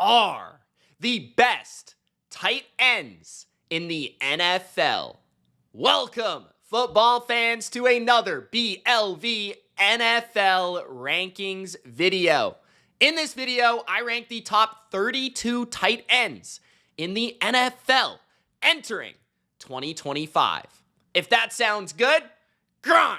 are the best tight ends in the NFL. Welcome, football fans, to another BLV NFL rankings video. In this video, I rank the top 32 tight ends in the NFL entering 2025. If that sounds good,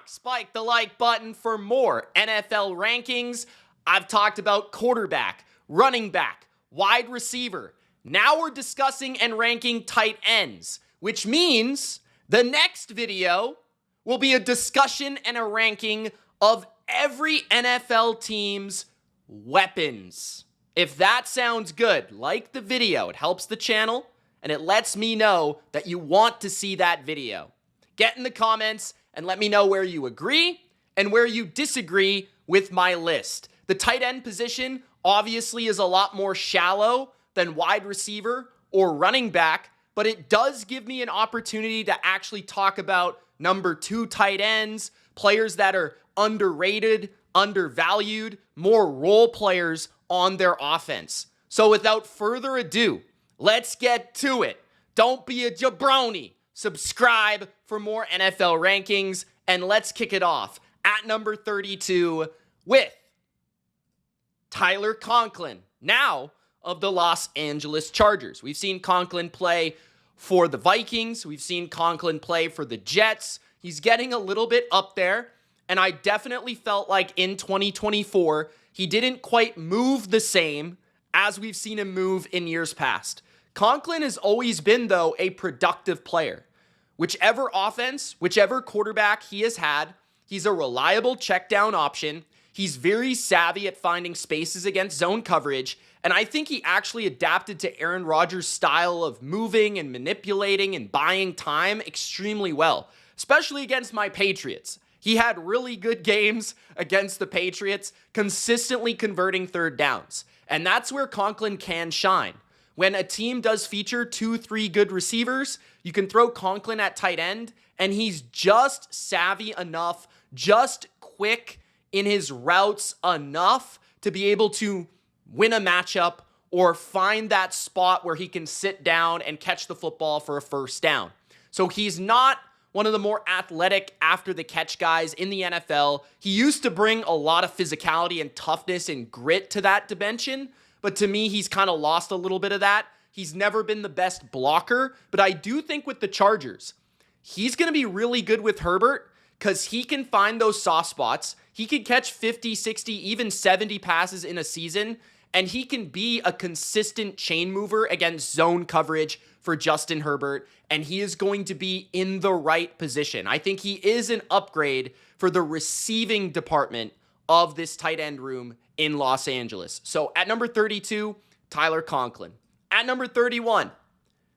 spike the like button for more NFL rankings. I've talked about quarterback, running back, wide receiver. Now we're discussing and ranking tight ends, which means the next video will be a discussion and a ranking of every NFL team's weapons. If that sounds good, like the video. It helps the channel and it lets me know that you want to see that video. Get in the comments and let me know where you agree and where you disagree with my list. The tight end position obviously is a lot more shallow than wide receiver or running back, but it does give me an opportunity to actually talk about number 2 tight ends, players that are underrated, undervalued, more role players on their offense. So without further ado, let's get to it. Don't be a jabroni. Subscribe for more NFL rankings, and let's kick it off at number 32 with Tyler Conklin, now of the Los Angeles Chargers. We've seen Conklin play for the Vikings. We've seen Conklin play for the Jets. He's getting a little bit up there, and I definitely felt like in 2024, he didn't quite move the same as we've seen him move in years past. Conklin has always been, though, a productive player. Whichever offense, whichever quarterback he has had, he's a reliable check down option. He's very savvy at finding spaces against zone coverage, and I think he actually adapted to Aaron Rodgers' style of moving and manipulating and buying time extremely well, especially against my Patriots. He had really good games against the Patriots, consistently converting third downs, and that's where Conklin can shine. When a team does feature 2-3 good receivers, you can throw Conklin at tight end, and he's just savvy enough, just quick in his routes enough to be able to win a matchup or find that spot where he can sit down and catch the football for a first down. So he's not one of the more athletic after the catch guys in the NFL. He used to bring a lot of physicality and toughness and grit to that dimension, but to me, he's kind of lost a little bit of that. He's never been the best blocker, but I do think with the Chargers, he's going to be really good with Herbert because he can find those soft spots. He can catch 50, 60, even 70 passes in a season, and he can be a consistent chain mover against zone coverage for Justin Herbert, and he is going to be in the right position. I think he is an upgrade for the receiving department of this tight end room in Los Angeles. So at number 32, Tyler Conklin. At number 31,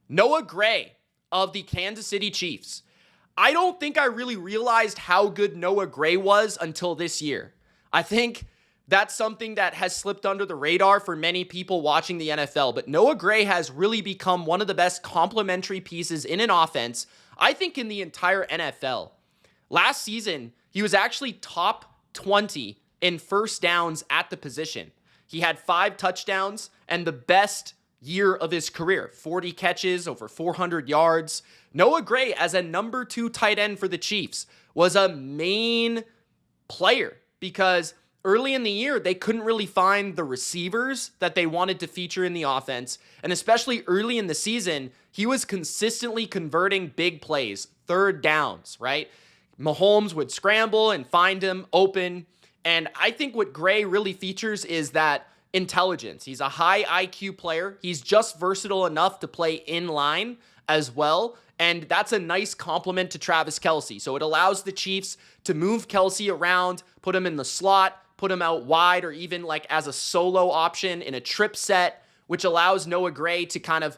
Noah Gray of the Kansas City Chiefs. I don't think I really realized how good Noah Gray was until this year. I think that's something that has slipped under the radar for many people watching the NFL, but Noah Gray has really become one of the best complementary pieces in an offense, I think, in the entire NFL. Last season, he was actually top 20 in first downs at the position. He had 5 touchdowns and the best year of his career, 40 catches, over 400 yards. Noah Gray, as a number 2 tight end for the Chiefs, was a main player because early in the year, they couldn't really find the receivers that they wanted to feature in the offense. And especially early in the season, he was consistently converting big plays, third downs, right? Mahomes would scramble and find him open. And I think what Gray really features is that intelligence. He's a high IQ player. He's just versatile enough to play in line as well. And that's a nice compliment to Travis Kelce. So it allows the Chiefs to move Kelce around, put him in the slot, put him out wide, or even like as a solo option in a trip set, which allows Noah Gray to kind of,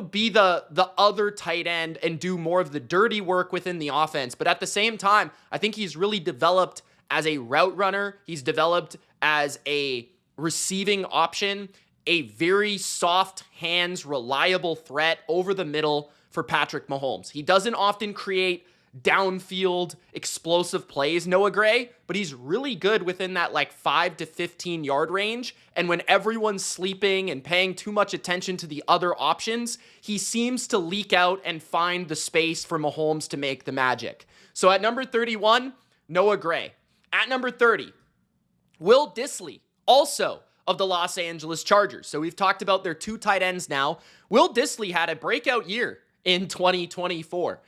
be the other tight end and do more of the dirty work within the offense. But at the same time, I think he's really developed as a route runner. He's developed as a receiving option, a very soft hands, reliable threat over the middle for Patrick Mahomes. He doesn't often create downfield explosive plays, Noah Gray, but he's really good within that like 5 to 15 yard range. And when everyone's sleeping and paying too much attention to the other options, he seems to leak out and find the space for Mahomes to make the magic. So at number 31, Noah Gray. At number 30, Will Dissly, also of the Los Angeles Chargers. So we've talked about their two tight ends now. Will Dissly had a breakout year in 2024,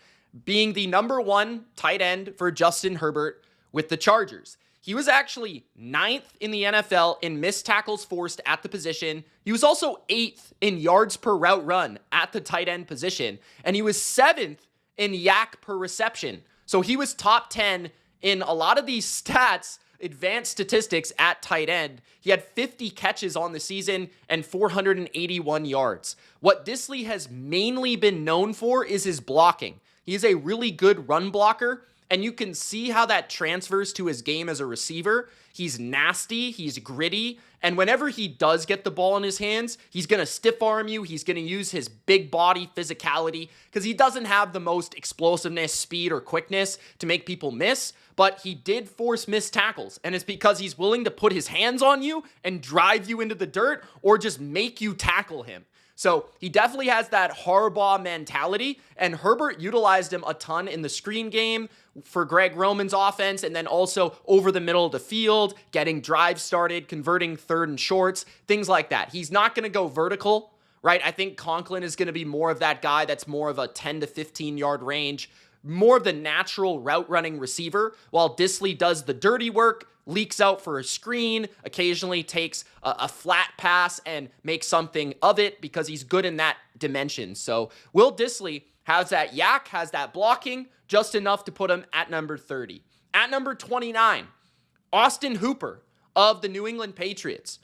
being the number one tight end for Justin Herbert with the Chargers. He was actually 9th in the NFL in missed tackles forced at the position. He was also 8th in yards per route run at the tight end position. And he was 7th in yak per reception. So he was top 10 in a lot of these stats, advanced statistics at tight end. He had 50 catches on the season and 481 yards. What Dissly has mainly been known for is his blocking. He is a really good run blocker, and you can see how that transfers to his game as a receiver. He's nasty, he's gritty, and whenever he does get the ball in his hands, he's going to stiff arm you, he's going to use his big body physicality, because he doesn't have the most explosiveness, speed, or quickness to make people miss, but he did force missed tackles, and it's because he's willing to put his hands on you and drive you into the dirt, or just make you tackle him. So he definitely has that Harbaugh mentality, and Herbert utilized him a ton in the screen game for Greg Roman's offense, and then also over the middle of the field, getting drives started, converting third and shorts, things like that. He's not going to go vertical, right? I think Conklin is going to be more of that guy that's more of a 10 to 15 yard range, more of the natural route running receiver, while Dissly does the dirty work, leaks out for a screen, occasionally takes a flat pass and makes something of it because he's good in that dimension. So Will Dissly has that yak, has that blocking, just enough to put him at number 30. At number 29, Austin Hooper of the New England Patriots.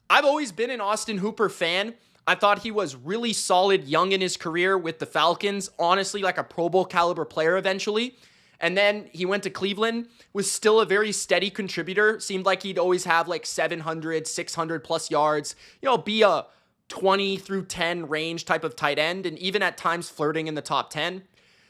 I've always been an Austin Hooper fan. I thought he was really solid young in his career with the Falcons, honestly like a Pro Bowl caliber player eventually. And then he went to Cleveland, was still a very steady contributor. Seemed like he'd always have like 700, 600 plus yards, be a 20 through 10 range type of tight end, and even at times flirting in the top 10.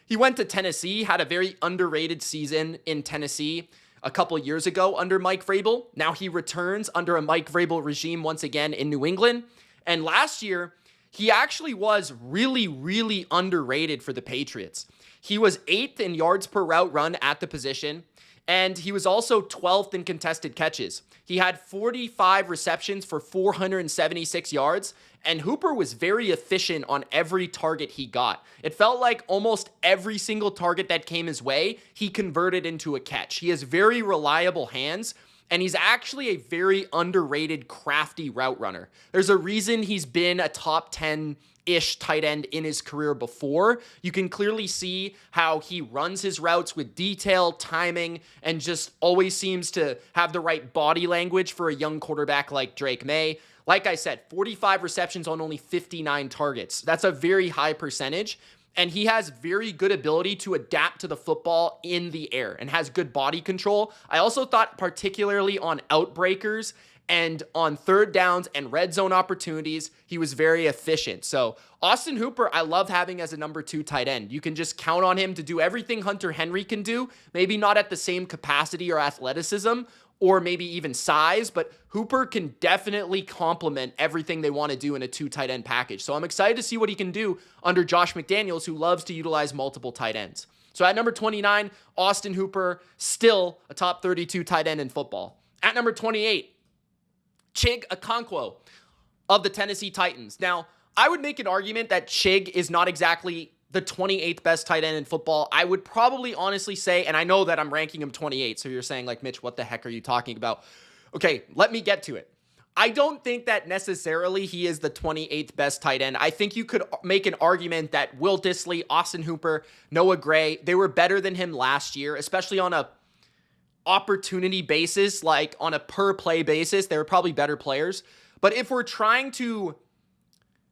He went to Tennessee, had a very underrated season in Tennessee a couple years ago under Mike Vrabel. Now he returns under a Mike Vrabel regime once again in New England. And last year, he actually was really, really underrated for the Patriots. He was 8th in yards per route run at the position, and he was also 12th in contested catches. He had 45 receptions for 476 yards, and Hooper was very efficient on every target he got. It felt like almost every single target that came his way, he converted into a catch. He has very reliable hands, and he's actually a very underrated, crafty route runner. There's a reason he's been a top 10-ish tight end in his career before. You can clearly see how he runs his routes with detail, timing, and just always seems to have the right body language for a young quarterback like Drake May. Like I said, 45 receptions on only 59 targets. That's a very high percentage. And he has very good ability to adapt to the football in the air and has good body control. I also thought particularly on outbreakers and on third downs and red zone opportunities, he was very efficient. So Austin Hooper, I love having as a number 2 tight end. You can just count on him to do everything Hunter Henry can do, maybe not at the same capacity or athleticism, or maybe even size, but Hooper can definitely complement everything they want to do in a 2 tight end package. So I'm excited to see what he can do under Josh McDaniels, who loves to utilize multiple tight ends. So at number 29, Austin Hooper, still a top 32 tight end in football. At number 28, Chig Okeke of the Tennessee Titans. Now, I would make an argument that Chig is not exactly the 28th best tight end in football. I would probably honestly say, and I know that I'm ranking him 28, so you're saying like, Mitch, what the heck are you talking about? Okay, let me get to it. I don't think that necessarily he is the 28th best tight end. I think you could make an argument that Will Dissly, Austin Hooper, Noah Gray, they were better than him last year, especially on a opportunity basis, like on a per play basis. They were probably better players. But if we're trying to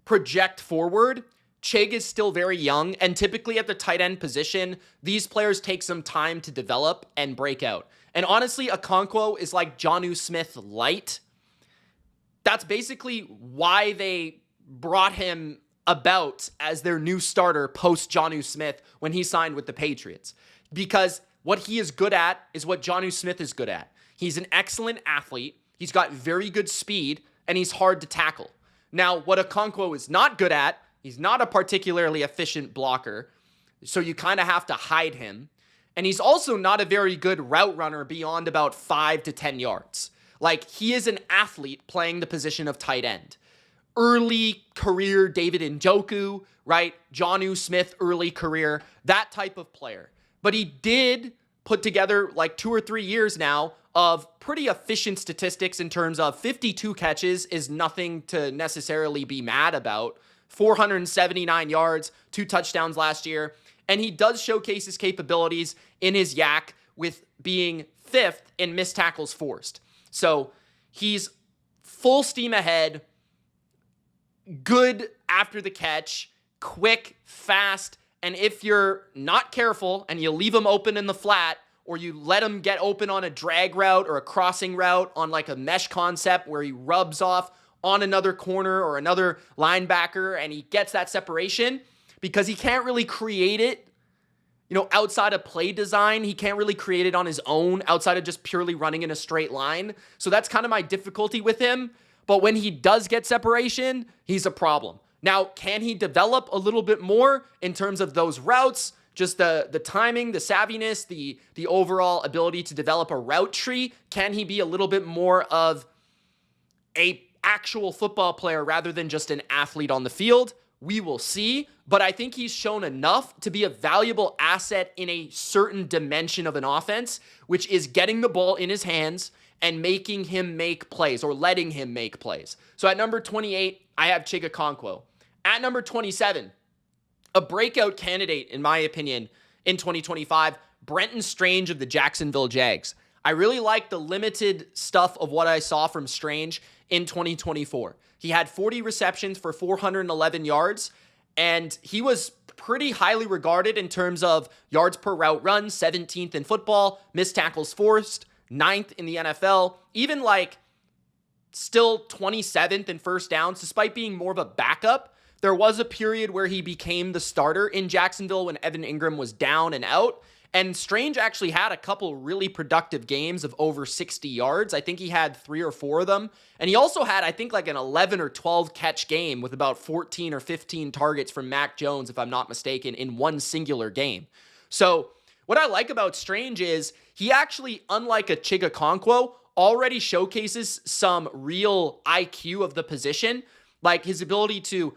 project forward, Chig is still very young, and typically at the tight end position, these players take some time to develop and break out. And honestly, Okeke is like Jonnu Smith light. That's basically why they brought him about as their new starter post Jonnu Smith when he signed with the Patriots. because what he is good at is what Jonnu Smith is good at. He's an excellent athlete. He's got very good speed, and he's hard to tackle. Now, what Okonkwo is not good at, he's not a particularly efficient blocker, so you kind of have to hide him. And he's also not a very good route runner beyond about 5 to 10 yards. Like, he is an athlete playing the position of tight end. Early career David Njoku, right? Jonnu Smith, early career, that type of player. But he did put together like 2 or 3 years now of pretty efficient statistics in terms of 52 catches is nothing to necessarily be mad about. 479 yards, 2 touchdowns last year. And he does showcase his capabilities in his yak with being 5th in missed tackles forced. So he's full steam ahead, good after the catch, quick, fast, and if you're not careful and you leave him open in the flat, or you let him get open on a drag route or a crossing route on like a mesh concept where he rubs off on another corner or another linebacker and he gets that separation, because he can't really create it, outside of play design. He can't really create it on his own outside of just purely running in a straight line. So that's kind of my difficulty with him. But when he does get separation, he's a problem. Now, can he develop a little bit more in terms of those routes? Just the timing, the savviness, the overall ability to develop a route tree. Can he be a little bit more of a actual football player rather than just an athlete on the field? We will see, but I think he's shown enough to be a valuable asset in a certain dimension of an offense, which is getting the ball in his hands and making him make plays or letting him make plays. So at number 28, I have Chig Okeke. At number 27, a breakout candidate, in my opinion, in 2025, Brenton Strange of the Jacksonville Jags. I really like the limited stuff of what I saw from Strange in 2024. He had 40 receptions for 411 yards, and he was pretty highly regarded in terms of yards per route run, 17th in football, missed tackles forced, 9th in the NFL, even still 27th in first downs, despite being more of a backup. There was a period where he became the starter in Jacksonville when Evan Ingram was down and out. And Strange actually had a couple really productive games of over 60 yards. I think he had 3 or 4 of them. And he also had, I think, an 11 or 12 catch game with about 14 or 15 targets from Mac Jones, if I'm not mistaken, in one singular game. So what I like about Strange is he actually, unlike a Chig Okeke, already showcases some real IQ of the position, like his ability to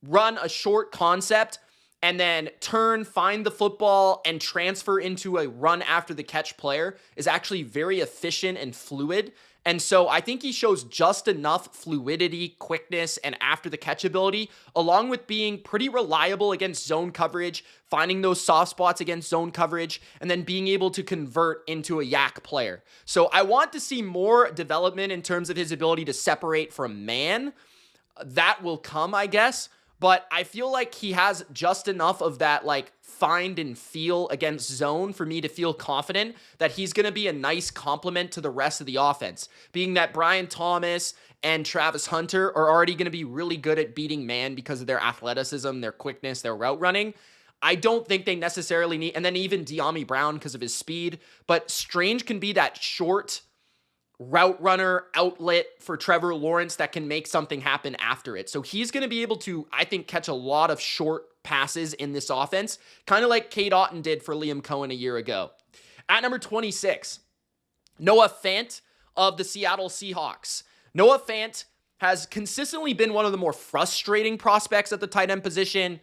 run a short concept and then turn, find the football, and transfer into a run after the catch player is actually very efficient and fluid. And so I think he shows just enough fluidity, quickness, and after the catch ability, along with being pretty reliable against zone coverage, finding those soft spots against zone coverage, and then being able to convert into a yak player. So I want to see more development in terms of his ability to separate from man. That will come, I guess. But I feel like he has just enough of that find and feel against zone for me to feel confident that he's going to be a nice complement to the rest of the offense. Being that Brian Thomas and Travis Hunter are already going to be really good at beating man because of their athleticism, their quickness, their route running. I don't think they necessarily need, and then even De'Ami Brown because of his speed. But Strange can be that short route runner outlet for Trevor Lawrence that can make something happen after it. So he's going to be able to, I think, catch a lot of short passes in this offense, kind of like Cade Otton did for Liam Cohen a year ago. At number 26, Noah Fant of the Seattle Seahawks. Noah Fant has consistently been one of the more frustrating prospects at the tight end position.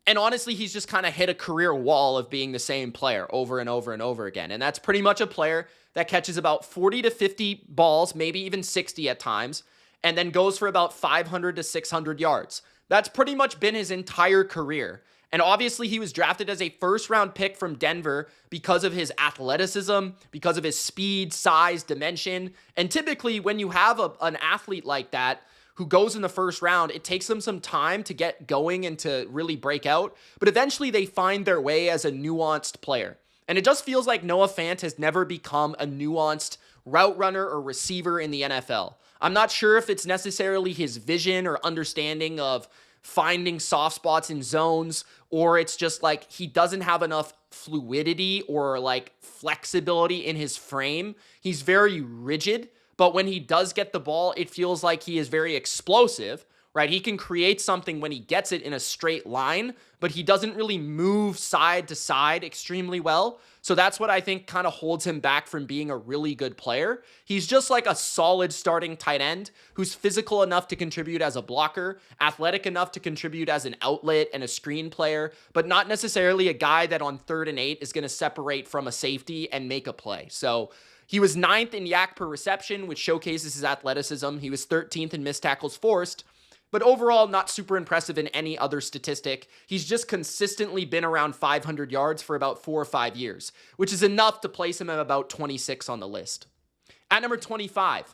And honestly, he's just kind of hit a career wall of being the same player over and over and over again. And that's pretty much a player that catches about 40 to 50 balls, maybe even 60 at times, and then goes for about 500 to 600 yards. That's pretty much been his entire career. And obviously, he was drafted as a first-round pick from Denver because of his athleticism, because of his speed, size, dimension. And typically, when you have an athlete like that who goes in the first round, it takes them some time to get going and to really break out. But eventually, they find their way as a nuanced player. And it just feels like Noah Fant has never become a nuanced route runner or receiver in the NFL. I'm not sure if it's necessarily his vision or understanding of finding soft spots in zones, or it's just like he doesn't have enough fluidity or like flexibility in his frame. He's very rigid, but when he does get the ball, it feels like he is very explosive, right? He can create something when he gets it in a straight line, but he doesn't really move side to side extremely well. So that's what I think kind of holds him back from being a really good player. He's just like a solid starting tight end who's physical enough to contribute as a blocker, athletic enough to contribute as an outlet and a screen player, but not necessarily a guy that on 3rd and 8 is going to separate from a safety and make a play. So he was 9th in yak per reception, which showcases his athleticism. He was 13th in missed tackles forced, but overall, not super impressive in any other statistic. He's just consistently been around 500 yards for about 4 or 5 years, which is enough to place him at about 26 on the list. At number 25,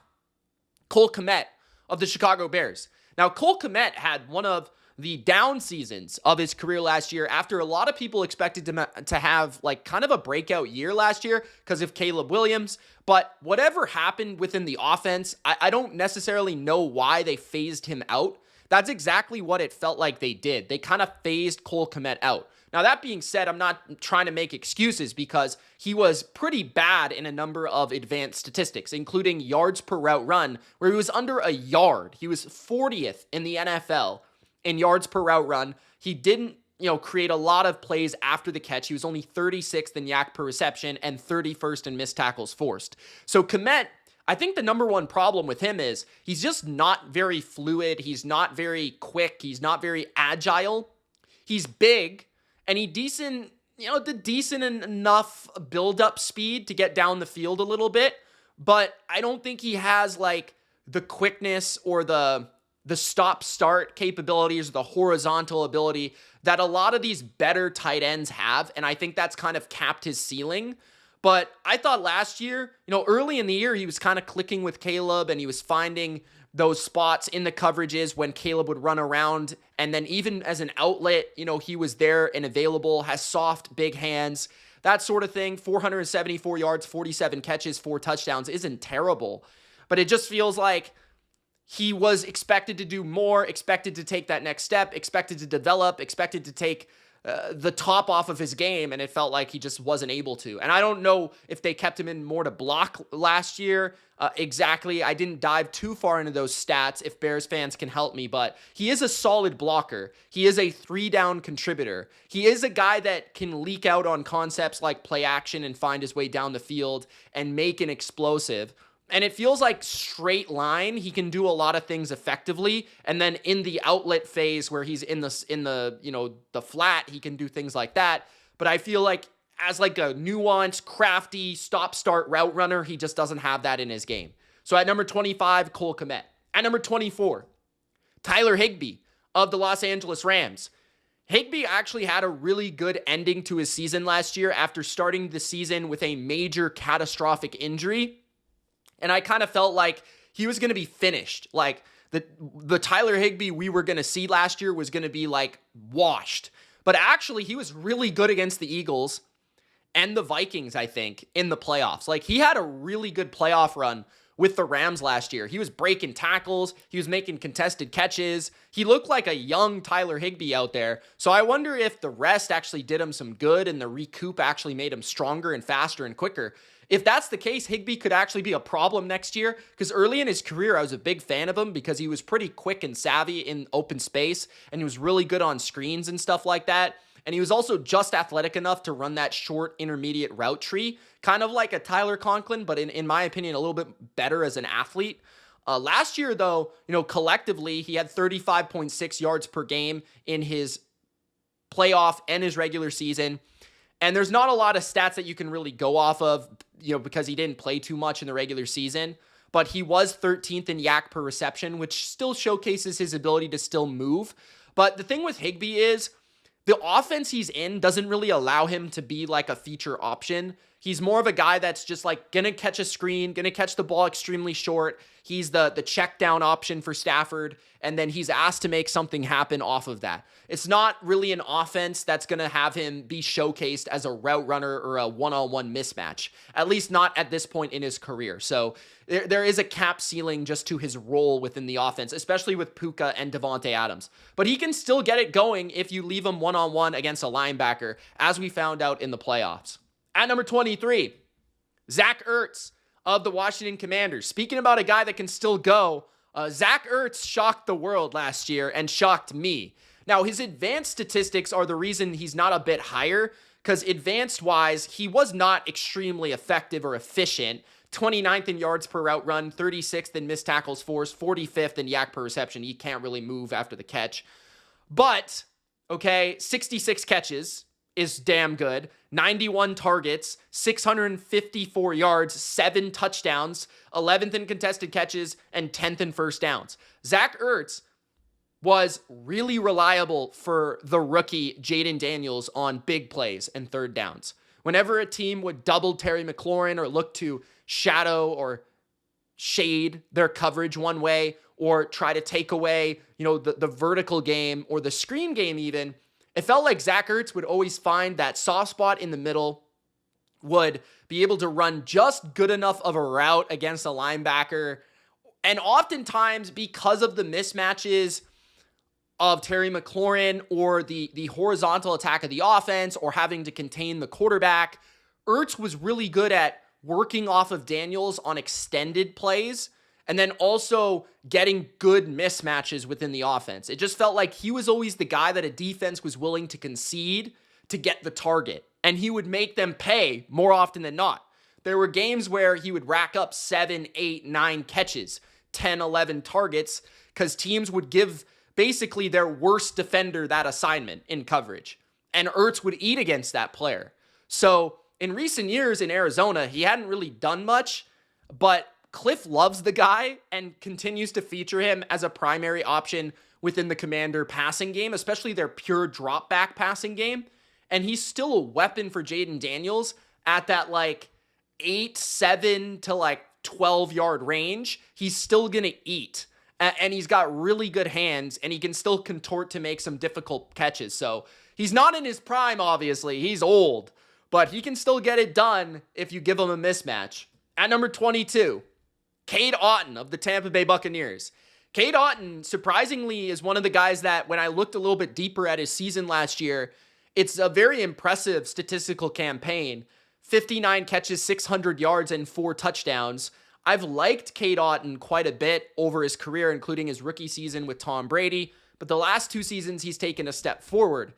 Cole Kmet of the Chicago Bears. Now, Cole Kmet had one of the down seasons of his career last year after a lot of people expected to have like kind of a breakout year last year because of Caleb Williams. But whatever happened within the offense, I don't necessarily know why they phased him out. That's exactly what it felt like they did. They kind of phased Cole Kmet out. Now, that being said, I'm not trying to make excuses because he was pretty bad in a number of advanced statistics, including yards per route run, where he was under a yard. He was 40th in the NFL in yards per route run. He didn't, create a lot of plays after the catch. He was only 36th in yak per reception and 31st in missed tackles forced. So Kmet, I think the number one problem with him is he's just not very fluid. He's not very quick. He's not very agile. He's big and he decent enough build-up speed to get down the field a little bit. But I don't think he has like the quickness or the stop-start capabilities, the horizontal ability that a lot of these better tight ends have. And I think that's kind of capped his ceiling. But I thought last year, early in the year, he was kind of clicking with Caleb and he was finding those spots in the coverages when Caleb would run around. And then even as an outlet, he was there and available, has soft, big hands, that sort of thing. 474 yards, 47 catches, 4 touchdowns isn't terrible. But it just feels like he was expected to do more, expected to take that next step, expected to develop, expected to take the top off of his game, and it felt like he just wasn't able to. And I don't know if they kept him in more to block last year. Exactly. I didn't dive too far into those stats if Bears fans can help me, but he is a solid blocker. He is a 3-down contributor. He is a guy that can leak out on concepts like play action and find his way down the field and make an explosive. And it feels like straight line, he can do a lot of things effectively. And then in the outlet phase where he's in the flat, he can do things like that. But I feel like as like a nuanced, crafty, stop-start route runner, he just doesn't have that in his game. So at number 25, Cole Kmet. At number 24, Tyler Higgby of the Los Angeles Rams. Higgby actually had a really good ending to his season last year after starting the season with a major catastrophic injury. And I kind of felt like he was going to be finished. Like the Tyler Higgby we were going to see last year was going to be like washed. But actually, he was really good against the Eagles and the Vikings, I think, in the playoffs. Like he had a really good playoff run with the Rams last year. He was breaking tackles. He was making contested catches. He looked like a young Tyler Higgby out there. So I wonder if the rest actually did him some good and the recoup actually made him stronger and faster and quicker. If that's the case, Higgby could actually be a problem next year because early in his career, I was a big fan of him because he was pretty quick and savvy in open space and he was really good on screens and stuff like that. And he was also just athletic enough to run that short intermediate route tree, kind of like a Tyler Conklin, but in my opinion, a little bit better as an athlete. Last year, though, collectively, he had 35.6 yards per game in his playoff and his regular season. And there's not a lot of stats that you can really go off of, because he didn't play too much in the regular season. But he was 13th in yak per reception, which still showcases his ability to still move. But the thing with Higgby is the offense he's in doesn't really allow him to be like a feature option. He's more of a guy that's just like going to catch a screen, going to catch the ball extremely short. He's the check down option for Stafford, and then he's asked to make something happen off of that. It's not really an offense that's going to have him be showcased as a route runner or a one-on-one mismatch, at least not at this point in his career. So there is a cap ceiling just to his role within the offense, especially with Puka and Devontae Adams. But he can still get it going if you leave him one-on-one against a linebacker, as we found out in the playoffs. At number 23, Zach Ertz of the Washington Commanders. Speaking about a guy that can still go, Zach Ertz shocked the world last year and shocked me. Now, his advanced statistics are the reason he's not a bit higher, because advanced-wise, he was not extremely effective or efficient. 29th in yards per route run, 36th in missed tackles forced, 45th in yak per reception. He can't really move after the catch. But, okay, 66 catches is damn good. 91 targets, 654 yards, 7 touchdowns, 11th in contested catches, and 10th in first downs. Zach Ertz was really reliable for the rookie Jaden Daniels on big plays and third downs. Whenever a team would double Terry McLaurin or look to shadow or shade their coverage one way or try to take away, the vertical game or the screen game even, it felt like Zach Ertz would always find that soft spot in the middle, would be able to run just good enough of a route against a linebacker. And oftentimes, because of the mismatches of Terry McLaurin or the horizontal attack of the offense or having to contain the quarterback, Ertz was really good at working off of Daniels on extended plays and then also getting good mismatches within the offense. It just felt like he was always the guy that a defense was willing to concede to get the target, and he would make them pay more often than not. There were games where he would rack up 7, 8, 9 catches, 10, 11 targets, because teams would give basically their worst defender that assignment in coverage, and Ertz would eat against that player. So in recent years in Arizona, he hadn't really done much, but Cliff loves the guy and continues to feature him as a primary option within the Commander passing game, especially their pure drop back passing game. And he's still a weapon for Jaden Daniels at that 8, 7 to 12 yard range. He's still going to eat. And he's got really good hands, and he can still contort to make some difficult catches. So he's not in his prime, obviously. He's old, but he can still get it done if you give him a mismatch. At number 22, Cade Otton of the Tampa Bay Buccaneers. Cade Otton, surprisingly, is one of the guys that when I looked a little bit deeper at his season last year, it's a very impressive statistical campaign. 59 catches, 600 yards, and 4 touchdowns. I've liked Cade Otton quite a bit over his career, including his rookie season with Tom Brady, but the last 2 seasons he's taken a step forward.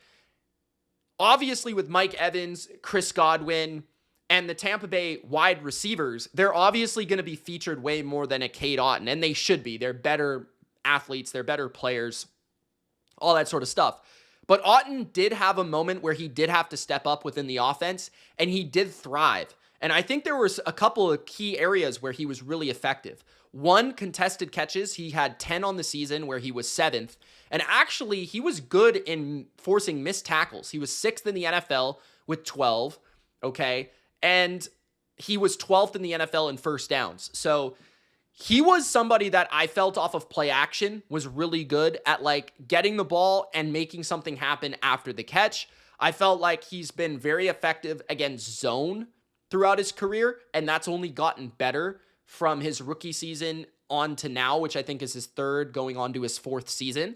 Obviously, with Mike Evans, Chris Godwin, and the Tampa Bay wide receivers, they're obviously going to be featured way more than a Cade Otton, and they should be. They're better athletes, they're better players, all that sort of stuff. But Otton did have a moment where he did have to step up within the offense, and he did thrive. And I think there was a couple of key areas where he was really effective. 1, contested catches. He had 10 on the season where he was 7th. And actually, he was good in forcing missed tackles. He was 6th in the NFL with 12, okay? And he was 12th in the NFL in first downs. So he was somebody that I felt off of play action was really good at getting the ball and making something happen after the catch. I felt like he's been very effective against zone throughout his career, and that's only gotten better from his rookie season on to now, which I think is his 3rd, going on to his 4th season.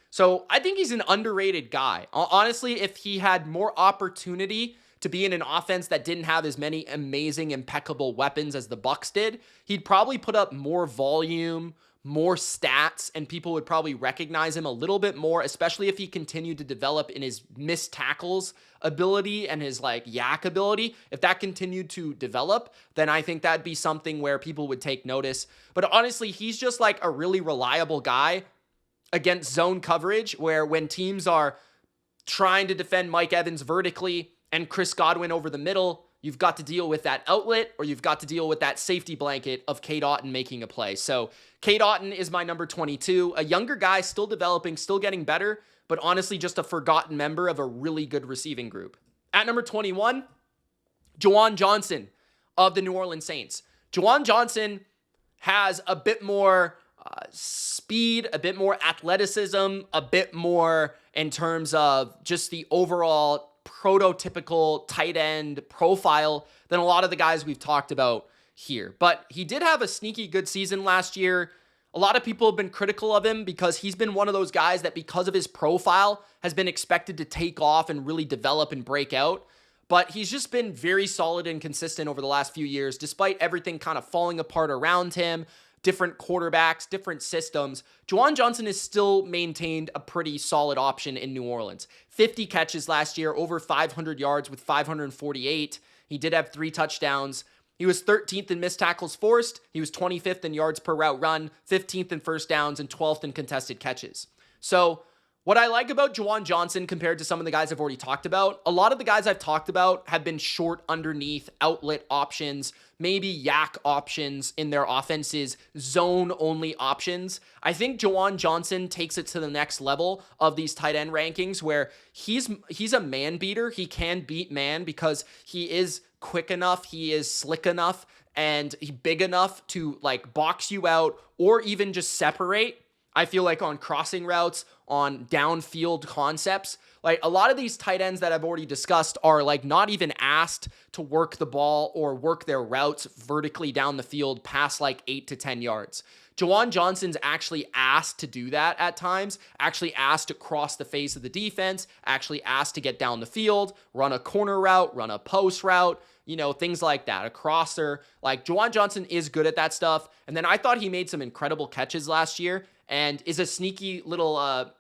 So I think he's an underrated guy. Honestly, if he had more opportunity to be in an offense that didn't have as many amazing, impeccable weapons as the Bucs did, he'd probably put up more volume, more stats, and people would probably recognize him a little bit more, especially if he continued to develop in his missed tackles ability and his yak ability. If that continued to develop, then I think that'd be something where people would take notice. But honestly, he's just a really reliable guy against zone coverage, where when teams are trying to defend Mike Evans vertically and Chris Godwin over the middle, you've got to deal with that outlet, or you've got to deal with that safety blanket of Cade Otton making a play. So Cade Otton is my number 22, a younger guy, still developing, still getting better, but honestly just a forgotten member of a really good receiving group. At number 21, Jawan Johnson of the New Orleans Saints. Jawan Johnson has a bit more speed, a bit more athleticism, a bit more in terms of just the overall prototypical tight end profile than a lot of the guys we've talked about here. But he did have a sneaky good season last year. A lot of people have been critical of him because he's been one of those guys that, because of his profile, has been expected to take off and really develop and break out. But he's just been very solid and consistent over the last few years, despite everything kind of falling apart around him, different quarterbacks, different systems. Jawan Johnson has still maintained a pretty solid option in New Orleans. 50 catches last year, over 500 yards with 548. He did have 3 touchdowns. He was 13th in missed tackles forced. He was 25th in yards per route run, 15th in first downs, and 12th in contested catches. So what I like about Jawan Johnson compared to some of the guys I've already talked about, a lot of the guys I've talked about have been short underneath outlet options, maybe yak options in their offenses, zone-only options. I think Jawan Johnson takes it to the next level of these tight end rankings where he's a man beater. He can beat man because he is quick enough, he is slick enough, and he's big enough to like box you out or even just separate. I feel like on crossing routes, on downfield concepts, like a lot of these tight ends that I've already discussed are like not even asked to work the ball or work their routes vertically down the field past like 8 to 10 yards. Jawan Johnson's actually asked to do that at times, actually asked to cross the face of the defense, actually asked to get down the field, run a corner route, run a post route, things like that, a crosser. Like Jawan Johnson is good at that stuff. And then I thought he made some incredible catches last year and is a sneaky little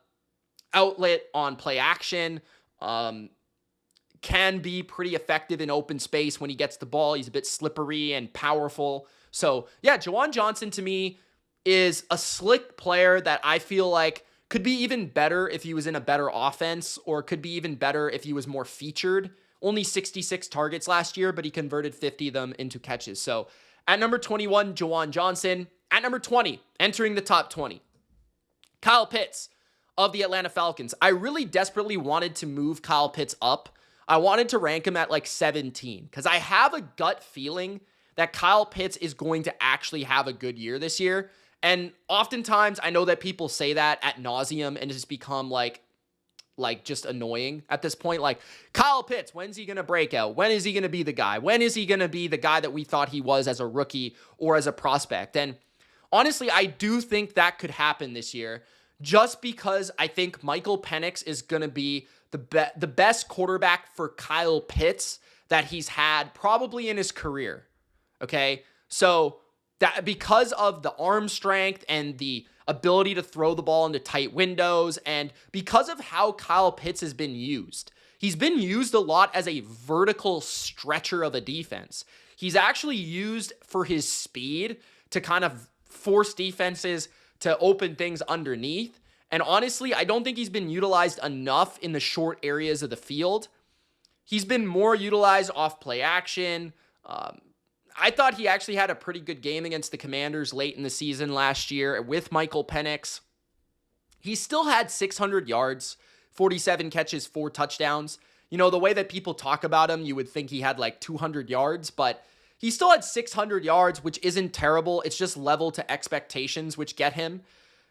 outlet on play action. Can be pretty effective in open space when he gets the ball. He's a bit slippery and powerful. So yeah, Jawan Johnson to me is a slick player that I feel like could be even better if he was in a better offense, or could be even better if he was more featured. Only 66 targets last year, but he converted 50 of them into catches. So at number 21, Jawan Johnson. At number 20, entering the top 20, Kyle Pitts of the Atlanta Falcons. I really desperately wanted to move Kyle Pitts up. I wanted to rank him at like 17 because I have a gut feeling that Kyle Pitts is going to actually have a good year this year. And oftentimes I know that people say that ad nauseum and it's become like just annoying at this point. Like, Kyle Pitts, when's he going to break out? When is he going to be the guy? When is he going to be the guy that we thought he was as a rookie or as a prospect? And honestly, I do think that could happen this year just because I think Michael Penix is going to be the best quarterback for Kyle Pitts that he's had probably in his career. Okay? So that because of the arm strength and the ability to throw the ball into tight windows, and because of how Kyle Pitts has been used. He's been used a lot as a vertical stretcher of a defense. He's actually used for his speed to kind of force defenses to open things underneath. And honestly, I don't think he's been utilized enough in the short areas of the field. He's been more utilized off play action. I thought he actually had a pretty good game against the Commanders late in the season last year with Michael Penix. He still had 600 yards, 47 catches, 4 touchdowns. The way that people talk about him, you would think he had like 200 yards, but he still had 600 yards, which isn't terrible. It's just level to expectations, which get him.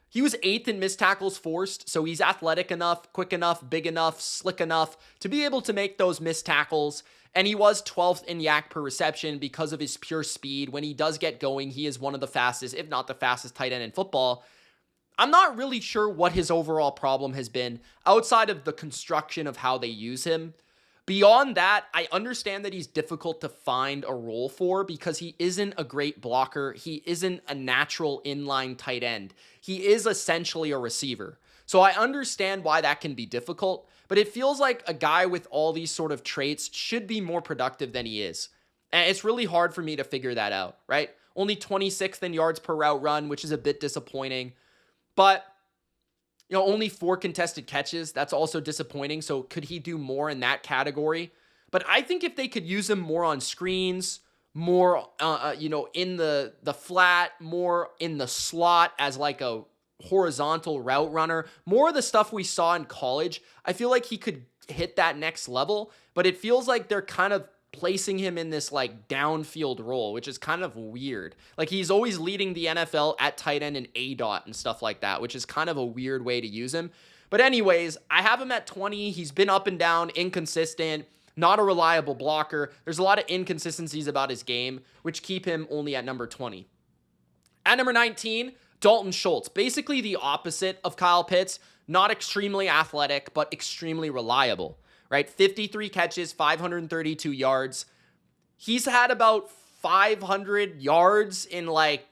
He was 8th in missed tackles forced, so he's athletic enough, quick enough, big enough, slick enough to be able to make those missed tackles. And he was 12th in yak per reception because of his pure speed. When he does get going, he is one of the fastest, if not the fastest tight end in football. I'm not really sure what his overall problem has been outside of the construction of how they use him. Beyond that, I understand that he's difficult to find a role for because he isn't a great blocker. He isn't a natural inline tight end. He is essentially a receiver. So I understand why that can be difficult, but it feels like a guy with all these sort of traits should be more productive than he is. And it's really hard for me to figure that out, right? Only 26th in yards per route run, which is a bit disappointing. But only 4 contested catches. That's also disappointing. So could he do more in that category? But I think if they could use him more on screens, more, in the flat, more in the slot as like a horizontal route runner, more of the stuff we saw in college, I feel like he could hit that next level. But it feels like they're kind of placing him in this like downfield role, which is kind of weird. Like he's always leading the NFL at tight end and ADOT and stuff like that, which is kind of a weird way to use him. But anyways, I have him at 20. He's been up and down, inconsistent, not a reliable blocker. There's a lot of inconsistencies about his game, which keep him only at number 20. At number 19, Dalton Schultz. Basically the opposite of Kyle Pitts. Not extremely athletic, but extremely reliable, right? 53 catches, 532 yards. He's had about 500 yards in like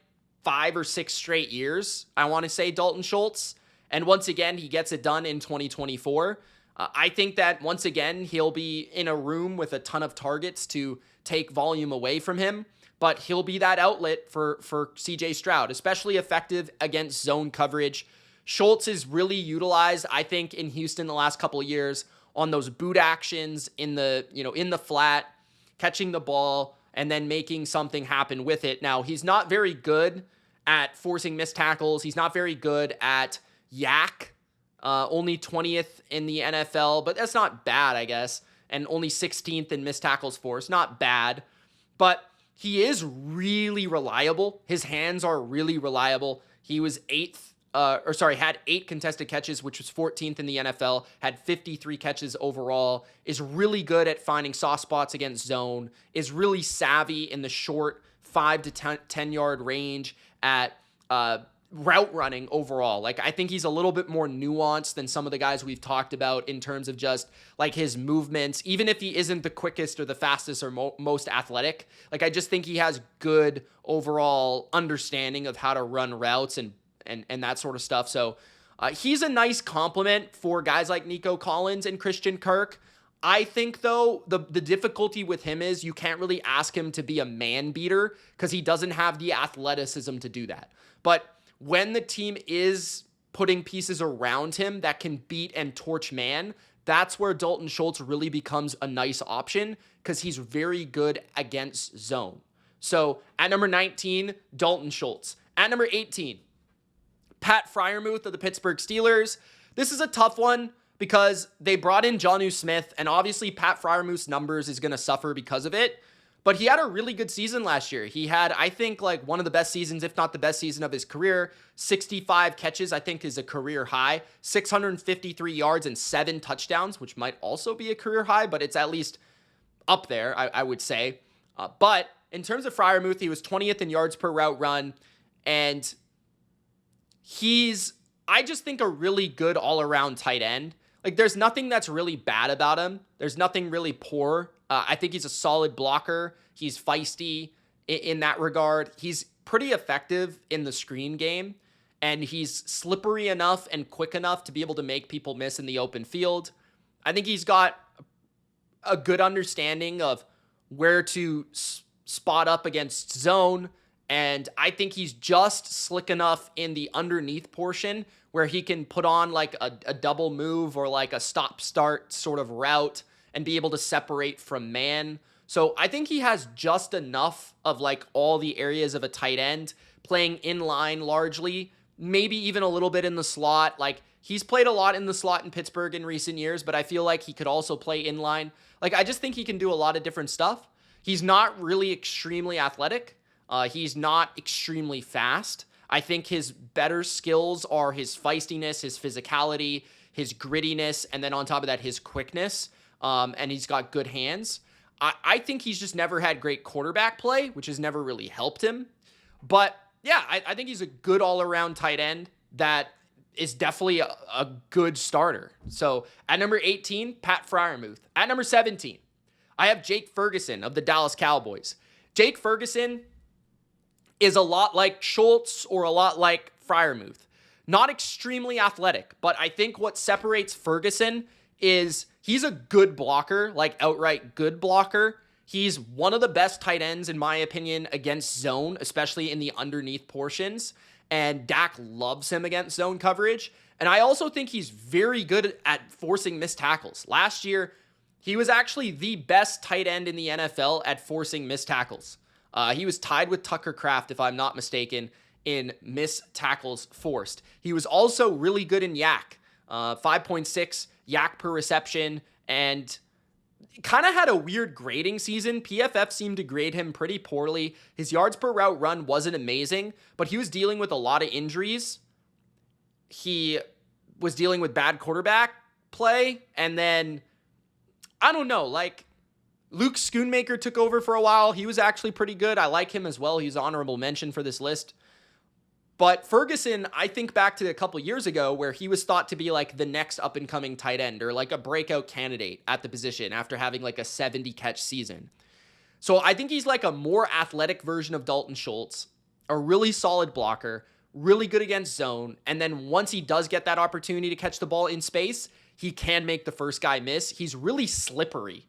5 or 6 straight years, I want to say, Dalton Schultz. And once again, he gets it done in 2024. I think that once again, he'll be in a room with a ton of targets to take volume away from him, but he'll be that outlet for CJ Stroud, especially effective against zone coverage. Schultz is really utilized, I think, in Houston the last couple of years on those boot actions in the flat, catching the ball and then making something happen with it. Now, he's not very good at forcing missed tackles. He's not very good at yak, only 20th in the NFL, but that's not bad, I guess. And only 16th in missed tackles force, not bad. But he is really reliable. His hands are really reliable. He was had 8 contested catches, which was 14th in the NFL, had 53 catches overall, is really good at finding soft spots against zone, is really savvy in the short 5 to 10 yard range at route running overall. Like, I think he's a little bit more nuanced than some of the guys we've talked about in terms of just like his movements, even if he isn't the quickest or the fastest or most athletic. Like, I just think he has good overall understanding of how to run routes and that sort of stuff. So he's a nice complement for guys like Nico Collins and Christian Kirk. I think, though, the difficulty with him is you can't really ask him to be a man beater because he doesn't have the athleticism to do that. But when the team is putting pieces around him that can beat and torch man, that's where Dalton Schultz really becomes a nice option because he's very good against zone. So at number 19, Dalton Schultz. At number 18, Pat Freiermuth of the Pittsburgh Steelers. This is a tough one because they brought in Jonnu Smith, and obviously Pat Freiermuth's numbers is going to suffer because of it. But he had a really good season last year. He had, I think, like one of the best seasons, if not the best season of his career. 65 catches, I think, is a career high. 653 yards and 7 touchdowns, which might also be a career high, but it's at least up there, I would say. But in terms of Freiermuth, he was 20th in yards per route run, and he's, I just think, a really good all-around tight end. Like, there's nothing that's really bad about him. There's nothing really poor. I think he's a solid blocker. He's feisty in that regard. He's pretty effective in the screen game, and he's slippery enough and quick enough to be able to make people miss in the open field. I think he's got a good understanding of where to spot up against zone, and I think he's just slick enough in the underneath portion where he can put on like a double move or like a stop-start sort of route and be able to separate from man. So I think he has just enough of like all the areas of a tight end, playing in line largely, maybe even a little bit in the slot. Like, he's played a lot in the slot in Pittsburgh in recent years, but I feel like he could also play in line. Like, I just think he can do a lot of different stuff. He's not really extremely athletic. He's not extremely fast. I think his better skills are his feistiness, his physicality, his grittiness, and then on top of that, his quickness. And he's got good hands. I think he's just never had great quarterback play, which has never really helped him. But yeah, I think he's a good all-around tight end that is definitely a good starter. So at number 18, Pat Freiermuth. At number 17, I have Jake Ferguson of the Dallas Cowboys. Jake Ferguson is a lot like Schultz or a lot like Freiermuth. Not extremely athletic, but I think what separates Ferguson is he's a good blocker, like outright good blocker. He's one of the best tight ends, in my opinion, against zone, especially in the underneath portions. And Dak loves him against zone coverage. And I also think he's very good at forcing missed tackles. Last year, he was actually the best tight end in the NFL at forcing missed tackles. He was tied with Tucker Kraft, if I'm not mistaken, in missed tackles forced. He was also really good in yak, 5.6 yak per reception, and kind of had a weird grading season. PFF seemed to grade him pretty poorly. His yards per route run wasn't amazing, but he was dealing with a lot of injuries. He was dealing with bad quarterback play, and then, I don't know, like, Luke Schoonmaker took over for a while. He was actually pretty good. I like him as well. He's an honorable mention for this list. But Ferguson, I think back to a couple years ago where he was thought to be like the next up-and-coming tight end or like a breakout candidate at the position after having like a 70-catch season. So I think he's like a more athletic version of Dalton Schultz, a really solid blocker, really good against zone, and then once he does get that opportunity to catch the ball in space, he can make the first guy miss. He's really slippery.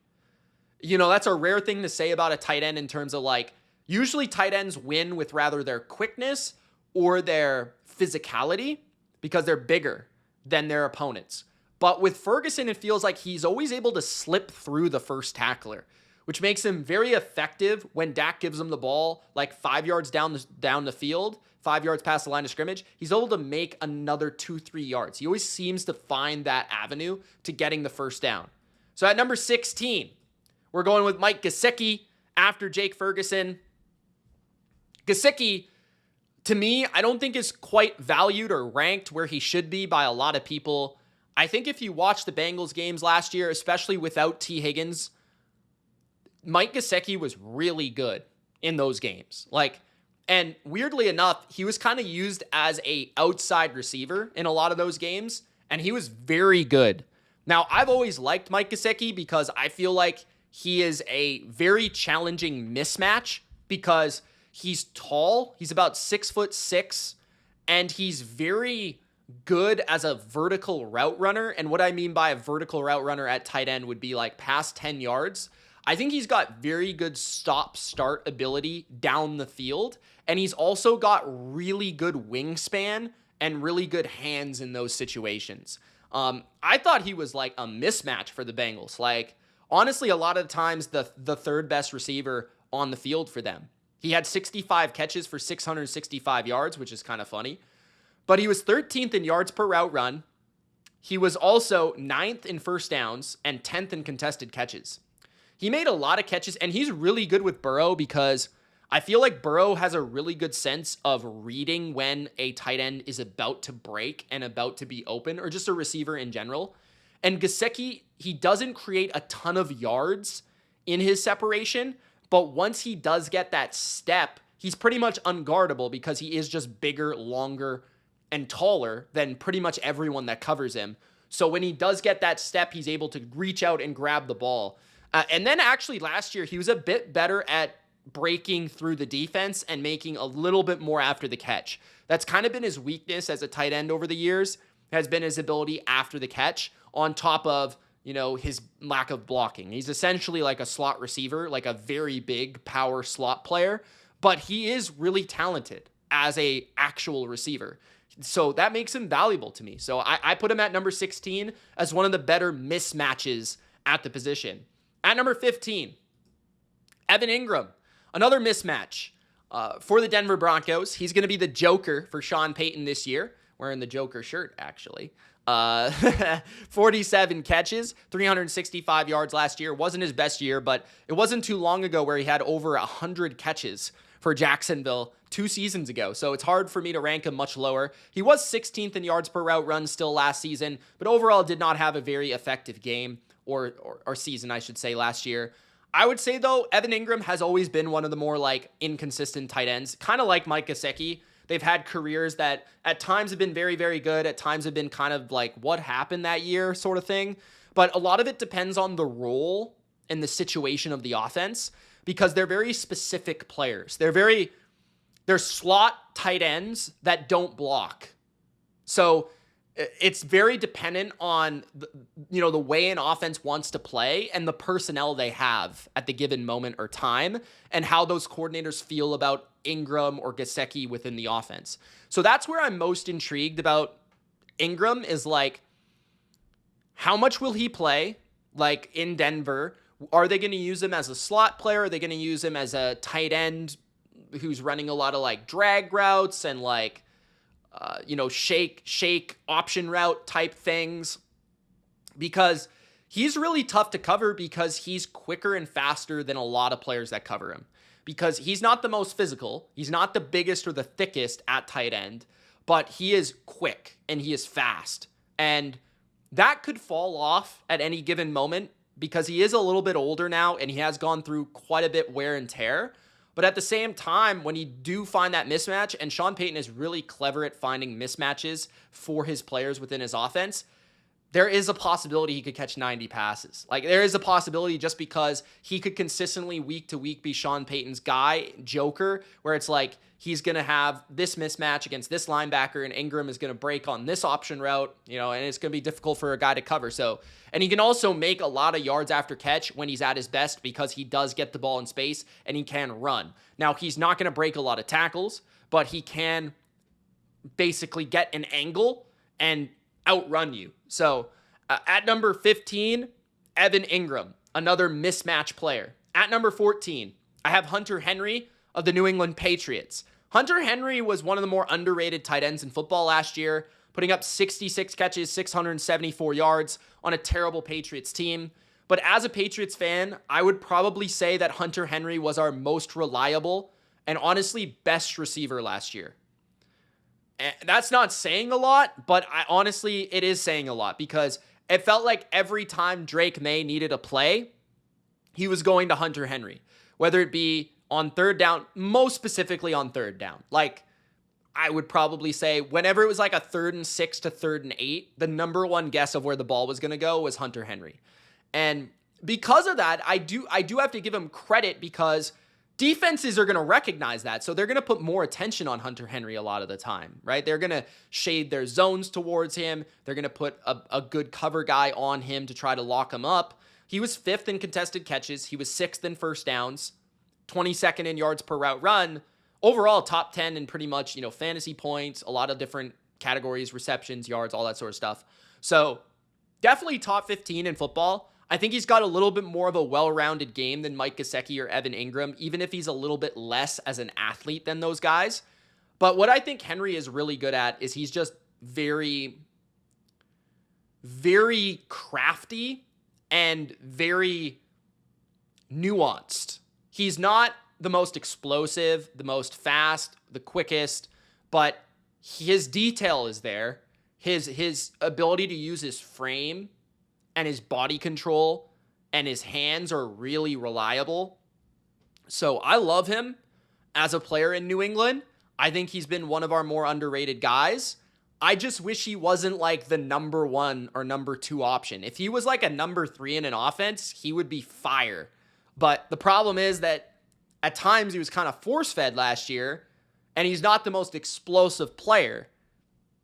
You know, that's a rare thing to say about a tight end in terms of like, usually tight ends win with rather their quickness or their physicality because they're bigger than their opponents. But with Ferguson, it feels like he's always able to slip through the first tackler, which makes him very effective when Dak gives him the ball like 5 yards down the field, 5 yards past the line of scrimmage. He's able to make another 2-3 yards. He always seems to find that avenue to getting the first down. So at number 16, we're going with Mike Gesicki after Jake Ferguson. Gesicki, to me, I don't think is quite valued or ranked where he should be by a lot of people. I think if you watch the Bengals games last year, especially without T. Higgins, Mike Gesicki was really good in those games. And weirdly enough, he was kind of used as a outside receiver in a lot of those games, and he was very good. Now, I've always liked Mike Gesicki because I feel like he is a very challenging mismatch because he's tall. He's about 6'6", and he's very good as a vertical route runner. And what I mean by a vertical route runner at tight end would be like past 10 yards. I think he's got very good stop-start ability down the field, and he's also got really good wingspan and really good hands in those situations. I thought he was like a mismatch for the Bengals. Like, honestly, a lot of the times the third best receiver on the field for them. He had 65 catches for 665 yards, which is kind of funny. But he was 13th in yards per route run. He was also 9th in first downs and 10th in contested catches. He made a lot of catches, and he's really good with Burrow because I feel like Burrow has a really good sense of reading when a tight end is about to break and about to be open, or just a receiver in general. And Gesicki, he doesn't create a ton of yards in his separation, but once he does get that step, he's pretty much unguardable because he is just bigger, longer, and taller than pretty much everyone that covers him. So when he does get that step, he's able to reach out and grab the ball. And then actually last year, he was a bit better at breaking through the defense and making a little bit more after the catch. That's kind of been his weakness as a tight end over the years, has been his ability after the catch on top of, you know, his lack of blocking. He's essentially like a slot receiver, like a very big power slot player, but he is really talented as a actual receiver. So that makes him valuable to me. So I put him at number 16 as one of the better mismatches at the position. At number 15, Evan Ingram, another mismatch for the Denver Broncos. He's going to be the Joker for Sean Payton this year, wearing the Joker shirt, actually. 47 catches, 365 yards last year. Wasn't his best year, but it wasn't too long ago where he had over 100 catches for Jacksonville 2 seasons ago. So it's hard for me to rank him much lower. He was 16th in yards per route run still last season, but overall did not have a very effective game or season, I should say, last year. I would say, though, Evan Ingram has always been one of the more like inconsistent tight ends, kind of like Mike Gesicki. They've had careers that at times have been very, very good. At times have been kind of like what happened that year sort of thing. But a lot of it depends on the role and the situation of the offense because they're very specific players. They're slot tight ends that don't block. So it's very dependent on the way an offense wants to play and the personnel they have at the given moment or time and how those coordinators feel about Ingram or Gesicki within the offense. So that's where I'm most intrigued about Ingram is like, how much will he play like in Denver? Are they going to use him as a slot player? Are they going to use him as a tight end who's running a lot of like drag routes and like, shake option route type things? Because he's really tough to cover because he's quicker and faster than a lot of players that cover him. Because he's not the most physical, he's not the biggest or the thickest at tight end, but he is quick and he is fast. And that could fall off at any given moment because he is a little bit older now and he has gone through quite a bit wear and tear. But at the same time, when you do find that mismatch, and Sean Payton is really clever at finding mismatches for his players within his offense, there is a possibility he could catch 90 passes. Like, there is a possibility just because he could consistently week to week be Sean Payton's guy, Joker, where it's like he's going to have this mismatch against this linebacker and Ingram is going to break on this option route, and it's going to be difficult for a guy to cover. So, and he can also make a lot of yards after catch when he's at his best because he does get the ball in space and he can run. Now, he's not going to break a lot of tackles, but he can basically get an angle and outrun you. So at number 15, Evan Ingram, another mismatch player. At number 14, I have Hunter Henry of the New England Patriots. Hunter Henry was one of the more underrated tight ends in football last year, putting up 66 catches, 674 yards on a terrible Patriots team. But as a Patriots fan, I would probably say that Hunter Henry was our most reliable and honestly best receiver last year. That's not saying a lot, but it is saying a lot because it felt like every time Drake May needed a play, he was going to Hunter Henry, whether it be on third down, most specifically on third down. Like, I would probably say whenever it was like a 3rd and 6 to 3rd and 8, the number one guess of where the ball was going to go was Hunter Henry. And because of that, I do have to give him credit because defenses are going to recognize that. So they're going to put more attention on Hunter Henry a lot of the time, right? They're going to shade their zones towards him. They're going to put a good cover guy on him to try to lock him up. He was 5th in contested catches. He was 6th in first downs, 22nd in yards per route run. Overall, top 10 in pretty much, fantasy points, a lot of different categories, receptions, yards, all that sort of stuff. So definitely top 15 in football. I think he's got a little bit more of a well-rounded game than Mike Gesicki or Evan Ingram, even if he's a little bit less as an athlete than those guys. But what I think Henry is really good at is he's just very, very crafty and very nuanced. He's not the most explosive, the most fast, the quickest, but his detail is there. His ability to use his frame and his body control and his hands are really reliable. So I love him as a player in New England. I think he's been one of our more underrated guys. I just wish he wasn't like the number 1 or number 2 option. If he was like a number 3 in an offense, he would be fire. But the problem is that at times he was kind of force-fed last year, and he's not the most explosive player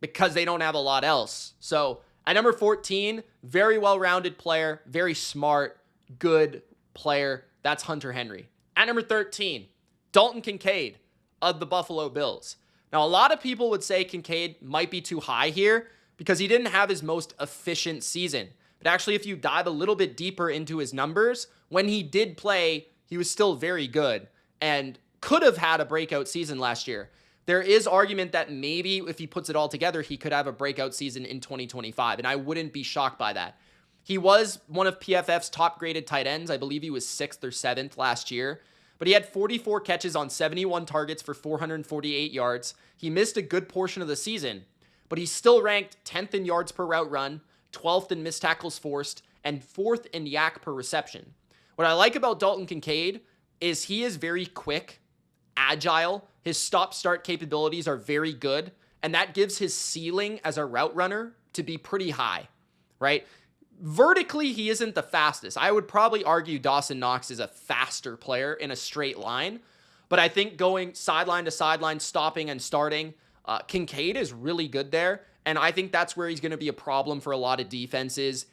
because they don't have a lot else. So at number 14, very well-rounded player, very smart, good player. That's Hunter Henry. At number 13, Dalton Kincaid of the Buffalo Bills. Now, a lot of people would say Kincaid might be too high here because he didn't have his most efficient season. But actually, if you dive a little bit deeper into his numbers, when he did play, he was still very good and could have had a breakout season last year. There is argument that maybe if he puts it all together, he could have a breakout season in 2025, and I wouldn't be shocked by that. He was one of PFF's top-graded tight ends. I believe he was 6th or 7th last year, but he had 44 catches on 71 targets for 448 yards. He missed a good portion of the season, but he's still ranked 10th in yards per route run, 12th in missed tackles forced, and 4th in yak per reception. What I like about Dalton Kincaid is he is very quick, agile. His stop-start capabilities are very good, and that gives his ceiling as a route runner to be pretty high, right? Vertically, he isn't the fastest. I would probably argue Dawson Knox is a faster player in a straight line, but I think going sideline to sideline, stopping and starting, Kincaid is really good there, and I think that's where he's going to be a problem for a lot of defenses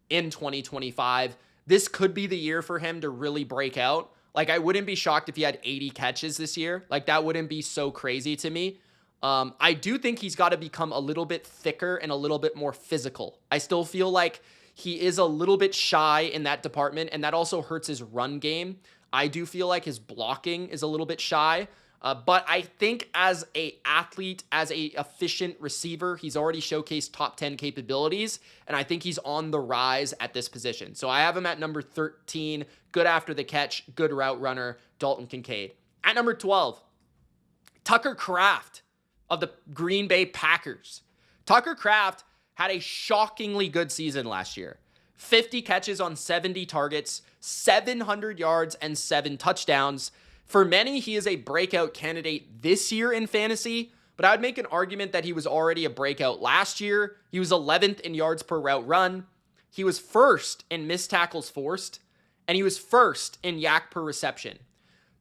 in 2025. This could be the year for him to really break out. Like, I wouldn't be shocked if he had 80 catches this year. Like, that wouldn't be so crazy to me. I do think he's got to become a little bit thicker and a little bit more physical. I still feel like he is a little bit shy in that department, and that also hurts his run game. I do feel like his blocking is a little bit shy. But I think as a athlete, as a efficient receiver, he's already showcased top 10 capabilities, and I think he's on the rise at this position. So I have him at number 13, good after the catch, good route runner, Dalton Connette. At number 12, Tucker Kraft of the Green Bay Packers. Tucker Kraft had a shockingly good season last year. 50 catches on 70 targets, 700 yards, and 7 touchdowns. For many, he is a breakout candidate this year in fantasy, but I would make an argument that he was already a breakout last year. He was 11th in yards per route run. He was first in missed tackles forced, and he was first in yak per reception.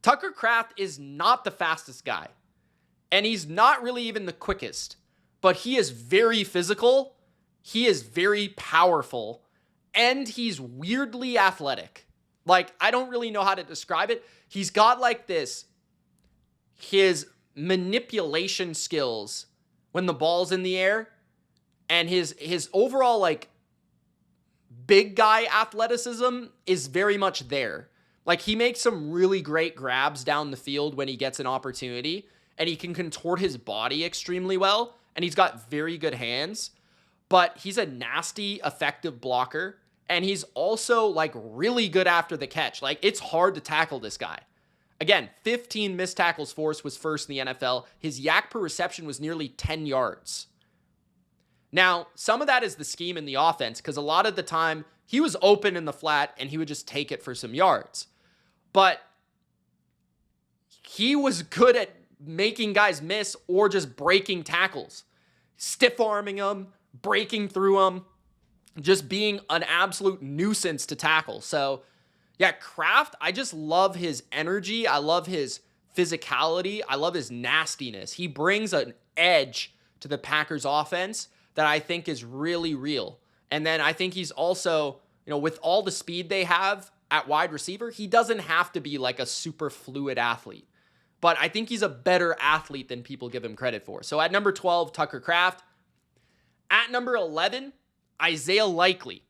Tucker Kraft is not the fastest guy, and he's not really even the quickest, but he is very physical, he is very powerful, and he's weirdly athletic. Like, I don't really know how to describe it. He's got like this, his manipulation skills when the ball's in the air, and his overall like big guy athleticism is very much there. Like, he makes some really great grabs down the field when he gets an opportunity, and he can contort his body extremely well, and he's got very good hands, but he's a nasty, effective blocker. And he's also like really good after the catch. Like, it's hard to tackle this guy. Again, 15 missed tackles forced, was first in the NFL. His yak per reception was nearly 10 yards. Now, some of that is the scheme in the offense, because a lot of the time he was open in the flat and he would just take it for some yards. But he was good at making guys miss or just breaking tackles, stiff arming them, breaking through them, just being an absolute nuisance to tackle. So, yeah, Kraft, I just love his energy. I love his physicality. I love his nastiness. He brings an edge to the Packers offense that I think is really real. And then I think he's also, with all the speed they have at wide receiver, he doesn't have to be like a super fluid athlete. But I think he's a better athlete than people give him credit for. So at number 12, Tucker Kraft. At number 11, Isaiah Likely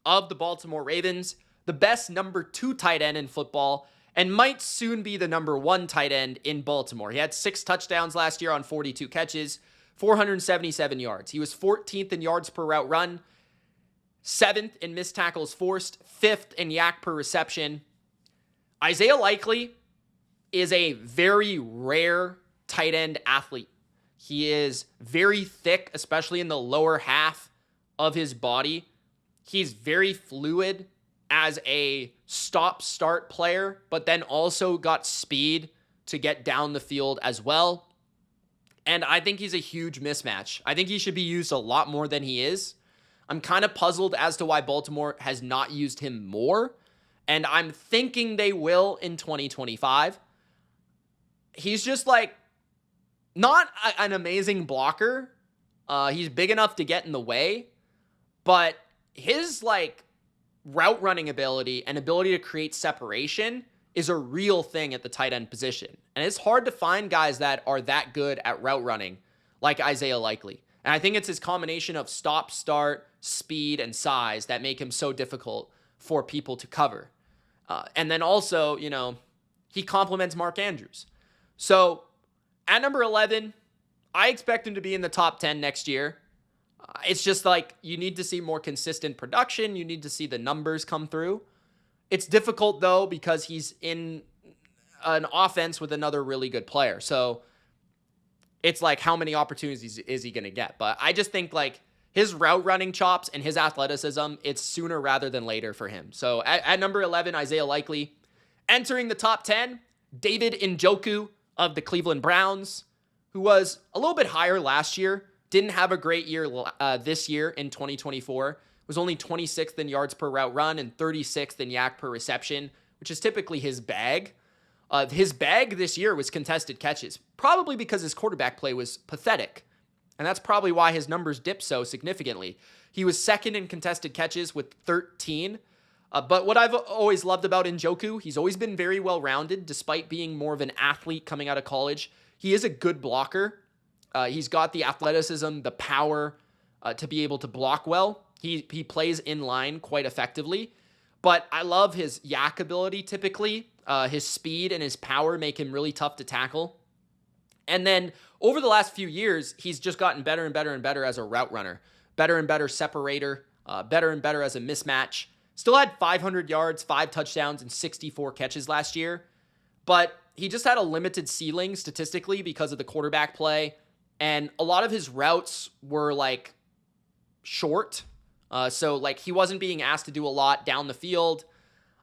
of the Baltimore Ravens, the best number 2 tight end in football, and might soon be the number 1 tight end in Baltimore. He had 6 touchdowns last year on 42 catches, 477 yards. He was 14th in yards per route run, 7th in missed tackles forced, 5th in yak per reception. Isaiah Likely is a very rare tight end athlete. He is very thick, especially in the lower half of his body. He's very fluid as a stop-start player, but then also got speed to get down the field as well. And I think he's a huge mismatch. I think he should be used a lot more than he is. I'm kind of puzzled as to why Baltimore has not used him more, and I'm thinking they will in 2025. He's just like not an amazing blocker. He's big enough to get in the way, but his like route running ability and ability to create separation is a real thing at the tight end position. And it's hard to find guys that are that good at route running like Isaiah Likely. And I think it's his combination of stop, start, speed, and size that make him so difficult for people to cover. And then also, he complements Mark Andrews. So at number 11, I expect him to be in the top 10 next year. It's just like you need to see more consistent production. You need to see the numbers come through. It's difficult, though, because he's in an offense with another really good player. So it's like, how many opportunities is he going to get? But I just think like his route running chops and his athleticism, it's sooner rather than later for him. So at number 11, Isaiah Likely. Entering the top 10, David Njoku of the Cleveland Browns, who was a little bit higher last year. Didn't have a great year this year in 2024. Was only 26th in yards per route run and 36th in yak per reception, which is typically his bag. His bag this year was contested catches, probably because his quarterback play was pathetic. And that's probably why his numbers dipped so significantly. He was second in contested catches with 13. But what I've always loved about Njoku, he's always been very well-rounded, despite being more of an athlete coming out of college. He is a good blocker. He's got the athleticism, the power to be able to block well. He plays in line quite effectively. But I love his yak ability typically. His speed and his power make him really tough to tackle. And then over the last few years, he's just gotten better and better and better as a route runner, better and better separator, better and better as a mismatch. Still had 500 yards, 5 touchdowns, and 64 catches last year. But he just had a limited ceiling statistically because of the quarterback play. And a lot of his routes were like short. So like he wasn't being asked to do a lot down the field.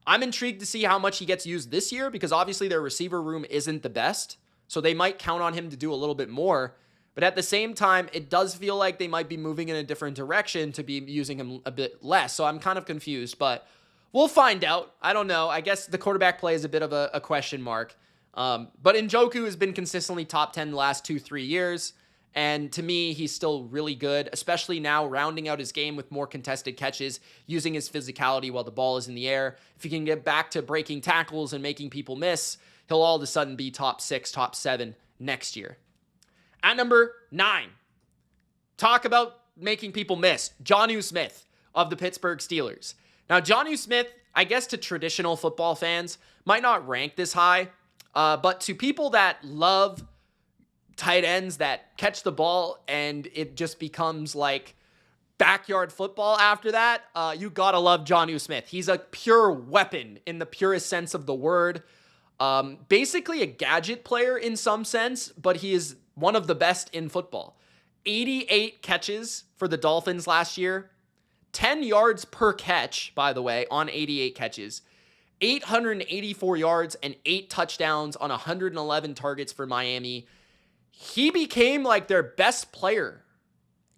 I'm intrigued to see how much he gets used this year because obviously their receiver room isn't the best. So they might count on him to do a little bit more. But at the same time, it does feel like they might be moving in a different direction to be using him a bit less. So I'm kind of confused, but we'll find out. I don't know. I guess the quarterback play is a bit of a question mark. But Njoku has been consistently top 10 the last 2-3 years. And to me, he's still really good, especially now rounding out his game with more contested catches, using his physicality while the ball is in the air. If he can get back to breaking tackles and making people miss, he'll all of a sudden be top 6, top 7 next year. At number 9, talk about making people miss. Jonnu Smith of the Pittsburgh Steelers. Now, Jonnu Smith, I guess to traditional football fans, might not rank this high, but to people that love tight ends that catch the ball and it just becomes like backyard football after that, you gotta love Jonnu Smith. He's a pure weapon in the purest sense of the word. Basically a gadget player in some sense, but he is one of the best in football. 88 catches for the Dolphins last year. 10 yards per catch, by the way, on 88 catches. 884 yards and 8 touchdowns on 111 targets for Miami. He became like their best player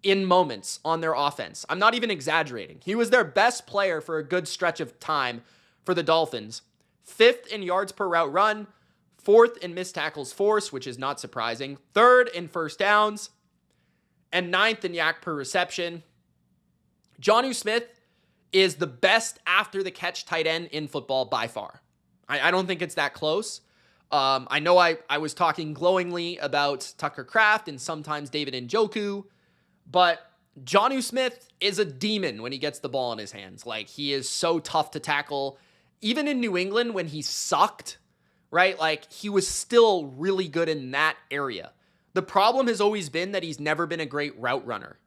in moments on their offense. I'm not even exaggerating. He was their best player for a good stretch of time for the Dolphins. 5th in yards per route run, 4th in missed tackles forced, which is not surprising, 3rd in first downs, and 9th in yak per reception. Jonnu Smith is the best after the catch tight end in football by far. I don't think it's that close. I know I was talking glowingly about Tucker Kraft and sometimes David Njoku, but Jonnu Smith is a demon when he gets the ball in his hands. Like, he is so tough to tackle. Even in New England when he sucked, right? Like, he was still really good in that area. The problem has always been that he's never been a great route runner.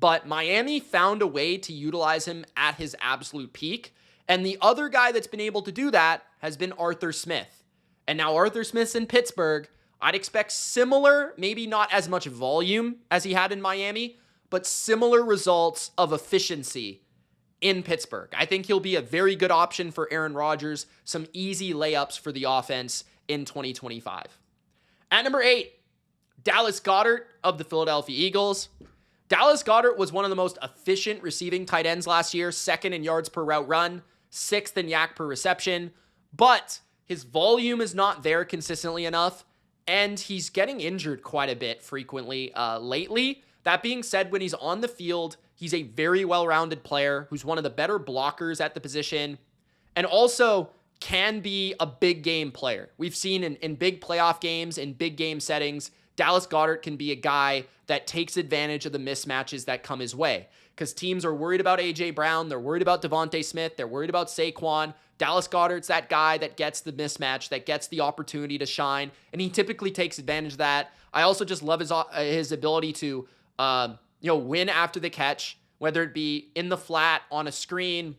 But Miami found a way to utilize him at his absolute peak. And the other guy that's been able to do that has been Arthur Smith. And now Arthur Smith's in Pittsburgh. I'd expect similar, maybe not as much volume as he had in Miami, but similar results of efficiency in Pittsburgh. I think he'll be a very good option for Aaron Rodgers. Some easy layups for the offense in 2025. At number 8, Dallas Goddard of the Philadelphia Eagles. Dallas Goddard was one of the most efficient receiving tight ends last year, 2nd in yards per route run, 6th in yak per reception, but his volume is not there consistently enough, and he's getting injured quite a bit frequently lately. That being said, when he's on the field, he's a very well-rounded player who's one of the better blockers at the position, and also can be a big game player. We've seen in big playoff games, in big game settings, Dallas Goddard can be a guy that takes advantage of the mismatches that come his way. Because teams are worried about A.J. Brown, they're worried about Devontae Smith, they're worried about Saquon. Dallas Goddard's that guy that gets the mismatch, that gets the opportunity to shine, and he typically takes advantage of that. I also just love his ability to win after the catch, whether it be in the flat, on a screen,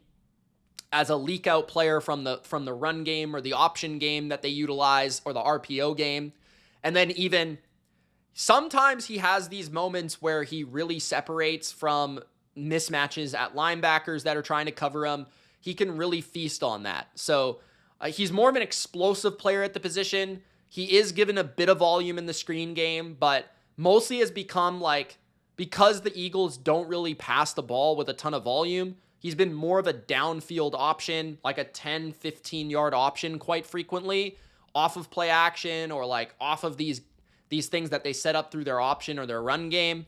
as a leak out player from the run game or the option game that they utilize, or the RPO game. And then even sometimes he has these moments where he really separates from mismatches at linebackers that are trying to cover him. He can really feast on that. So he's more of an explosive player at the position. He is given a bit of volume in the screen game, but mostly has become like, because the Eagles don't really pass the ball with a ton of volume, he's been more of a downfield option, like a 10, 15-yard option quite frequently, off of play action or like off of these things that they set up through their option or their run game.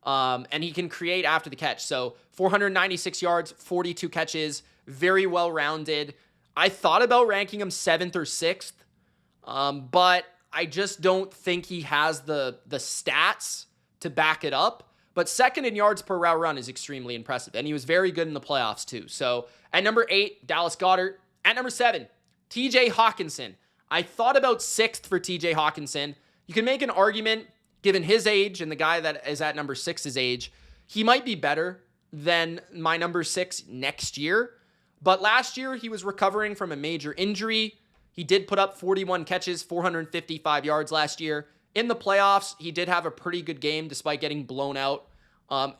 And he can create after the catch. So 496 yards, 42 catches, very well-rounded. I thought about ranking him 7th or 6th, but I just don't think he has the stats to back it up. But 2nd in yards per route run is extremely impressive. And he was very good in the playoffs too. So at number 8, Dallas Goddard. At number 7, TJ Hockenson. I thought about 6th for TJ Hockenson. you can make an argument, given his age and the guy that is at number 6's age, he might be better than my number 6 next year. But last year, he was recovering from a major injury. He did put up 41 catches, 455 yards last year. In the playoffs, he did have a pretty good game despite getting blown out.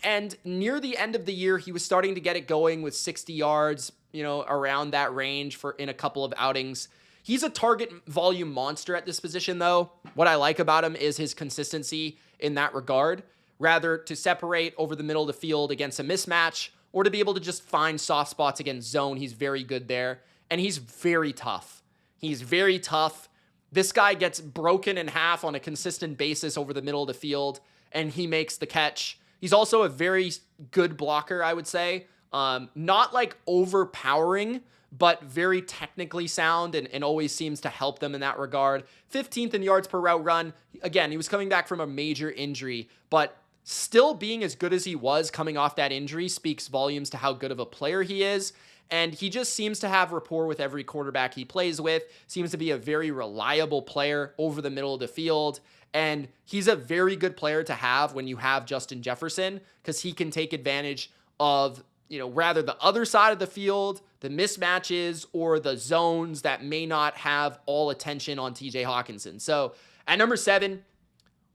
And near the end of the year, he was starting to get it going with 60 yards, around that range in a couple of outings. He's a target volume monster at this position, though. What I like about him is his consistency in that regard. Rather, to separate over the middle of the field against a mismatch or to be able to just find soft spots against zone, he's very good there. And he's very tough. He's very tough. This guy gets broken in half on a consistent basis over the middle of the field, and he makes the catch. He's also a very good blocker, I would say. Not like overpowering, but very technically sound and always seems to help them in that regard. 15th in yards per route run. Again, he was coming back from a major injury, but still being as good as he was coming off that injury speaks volumes to how good of a player he is. And he just seems to have rapport with every quarterback he plays with, seems to be a very reliable player over the middle of the field. And he's a very good player to have when you have Justin Jefferson, because he can take advantage of, rather the other side of the field, the mismatches, or the zones that may not have all attention on TJ Hockenson. So at number 7,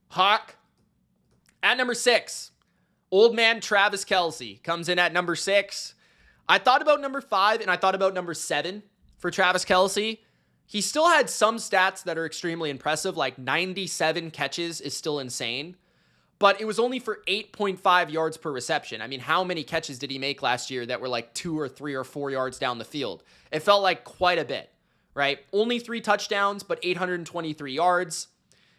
Hawk. At number 6, old man Travis Kelce comes in at number 6. I thought about number 5 and I thought about number 7 for Travis Kelce. He still had some stats that are extremely impressive, like 97 catches is still insane, but it was only for 8.5 yards per reception. I mean, how many catches did he make last year that were like 2 or 3 or 4 yards down the field? It felt like quite a bit, right? Only 3 touchdowns, but 823 yards.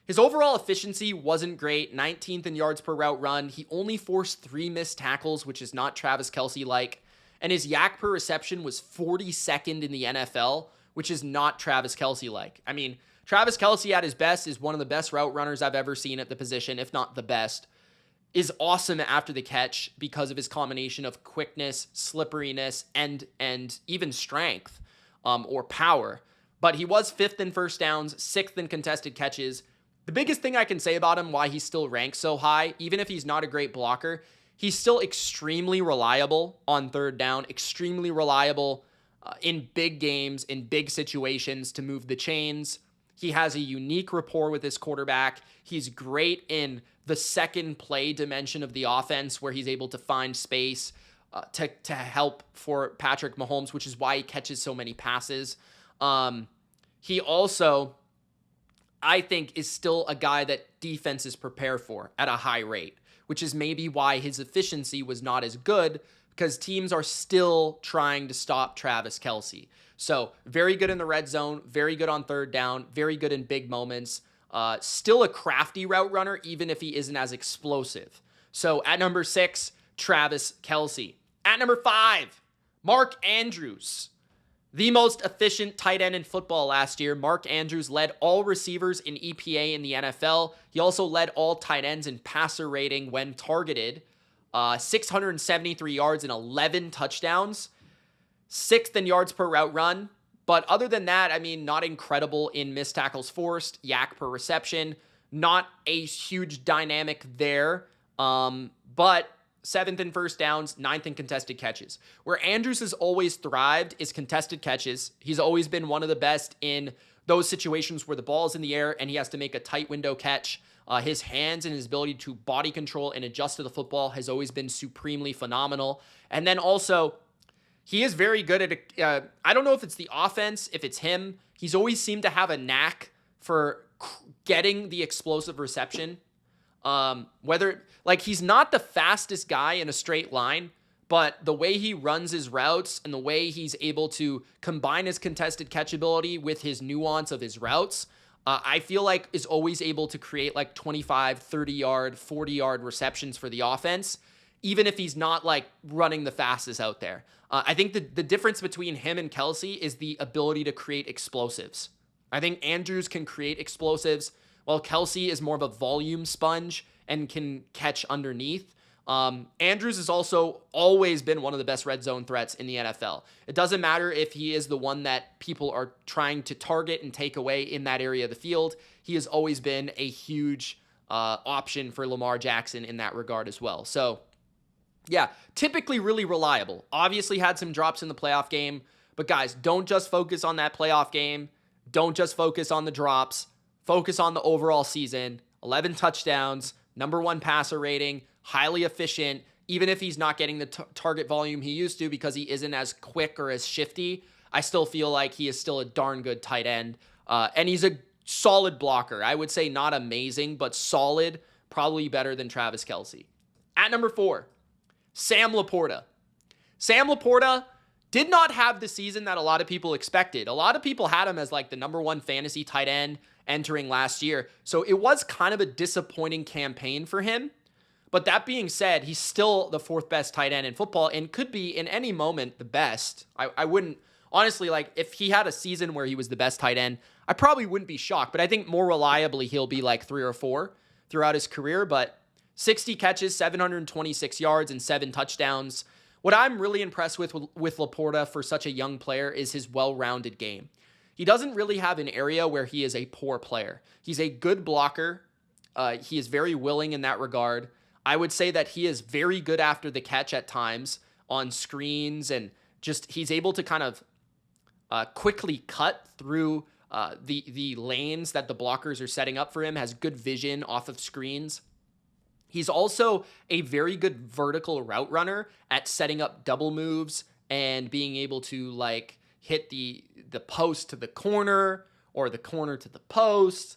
His overall efficiency wasn't great, 19th in yards per route run. He only forced 3 missed tackles, which is not Travis Kelce-like. And his yak per reception was 42nd in the NFL, which is not Travis Kelce-like. I mean, Travis Kelce at his best is one of the best route runners I've ever seen at the position, if not the best. Is awesome after the catch because of his combination of quickness, slipperiness, and even strength or power. But he was 5th in first downs, 6th in contested catches. The biggest thing I can say about him, why he still ranks so high, even if he's not a great blocker, he's still extremely reliable on third down, extremely reliable in big games, in big situations to move the chains. He has a unique rapport with his quarterback. He's great in the second play dimension of the offense where he's able to find space to help for Patrick Mahomes, which is why he catches so many passes. He also, I think, is still a guy that defenses prepare for at a high rate, which is maybe why his efficiency was not as good, because teams are still trying to stop Travis Kelce. So very good in the red zone, very good on third down, very good in big moments. Still a crafty route runner, even if he isn't as explosive. So at number 6, Travis Kelce. At number 5, Mark Andrews. The most efficient tight end in football last year. Mark Andrews led all receivers in EPA in the NFL. He also led all tight ends in passer rating when targeted. 673 yards and 11 touchdowns. 6th in yards per route run. But other than that, I mean, not incredible in missed tackles forced, yak per reception. Not a huge dynamic there. But 7th in first downs, 9th in contested catches. Where Andrews has always thrived is contested catches. He's always been one of the best in those situations where the ball is in the air and he has to make a tight window catch. His hands and his ability to body control and adjust to the football has always been supremely phenomenal. And then also, he is very good at, I don't know if it's the offense, if it's him. He's always seemed to have a knack for getting the explosive reception. He's not the fastest guy in a straight line, but the way he runs his routes and the way he's able to combine his contested catchability with his nuance of his routes, I feel like is always able to create like 25, 30 yard, 40 yard receptions for the offense, even if he's not like running the fastest out there. I think the difference between him and Kelce is the ability to create explosives. I think Andrews can create explosives, while Kelce is more of a volume sponge and can catch underneath. Andrews has also always been one of the best red zone threats in the NFL. It doesn't matter if he is the one that people are trying to target and take away in that area of the field. He has always been a huge option for Lamar Jackson in that regard as well. So, yeah, typically really reliable. Obviously had some drops in the playoff game, but guys, don't just focus on that playoff game. Don't just focus on the drops. Focus on the overall season. 11 touchdowns, number 1 passer rating, highly efficient, even if he's not getting the target volume he used to because he isn't as quick or as shifty. I still feel like he is still a darn good tight end. And he's a solid blocker. I would say not amazing, but solid, probably better than Travis Kelce. At number 4, Sam Laporta. Sam Laporta did not have the season that a lot of people expected. A lot of people had him as like the number 1 fantasy tight end entering last year. So it was kind of a disappointing campaign for him. But that being said, he's still the 4th best tight end in football and could be in any moment the best. I wouldn't, honestly, like if he had a season where he was the best tight end, I probably wouldn't be shocked. But I think more reliably, he'll be like 3 or 4 throughout his career. But 60 catches, 726 yards, and 7 touchdowns. What I'm really impressed with Laporta for such a young player is his well-rounded game. He doesn't really have an area where he is a poor player. He's a good blocker. He is very willing in that regard. I would say that he is very good after the catch at times on screens, and just he's able to kind of quickly cut through the lanes that the blockers are setting up for him, has good vision off of screens. He's also a very good vertical route runner at setting up double moves and being able to like hit the post to the corner or the corner to the post.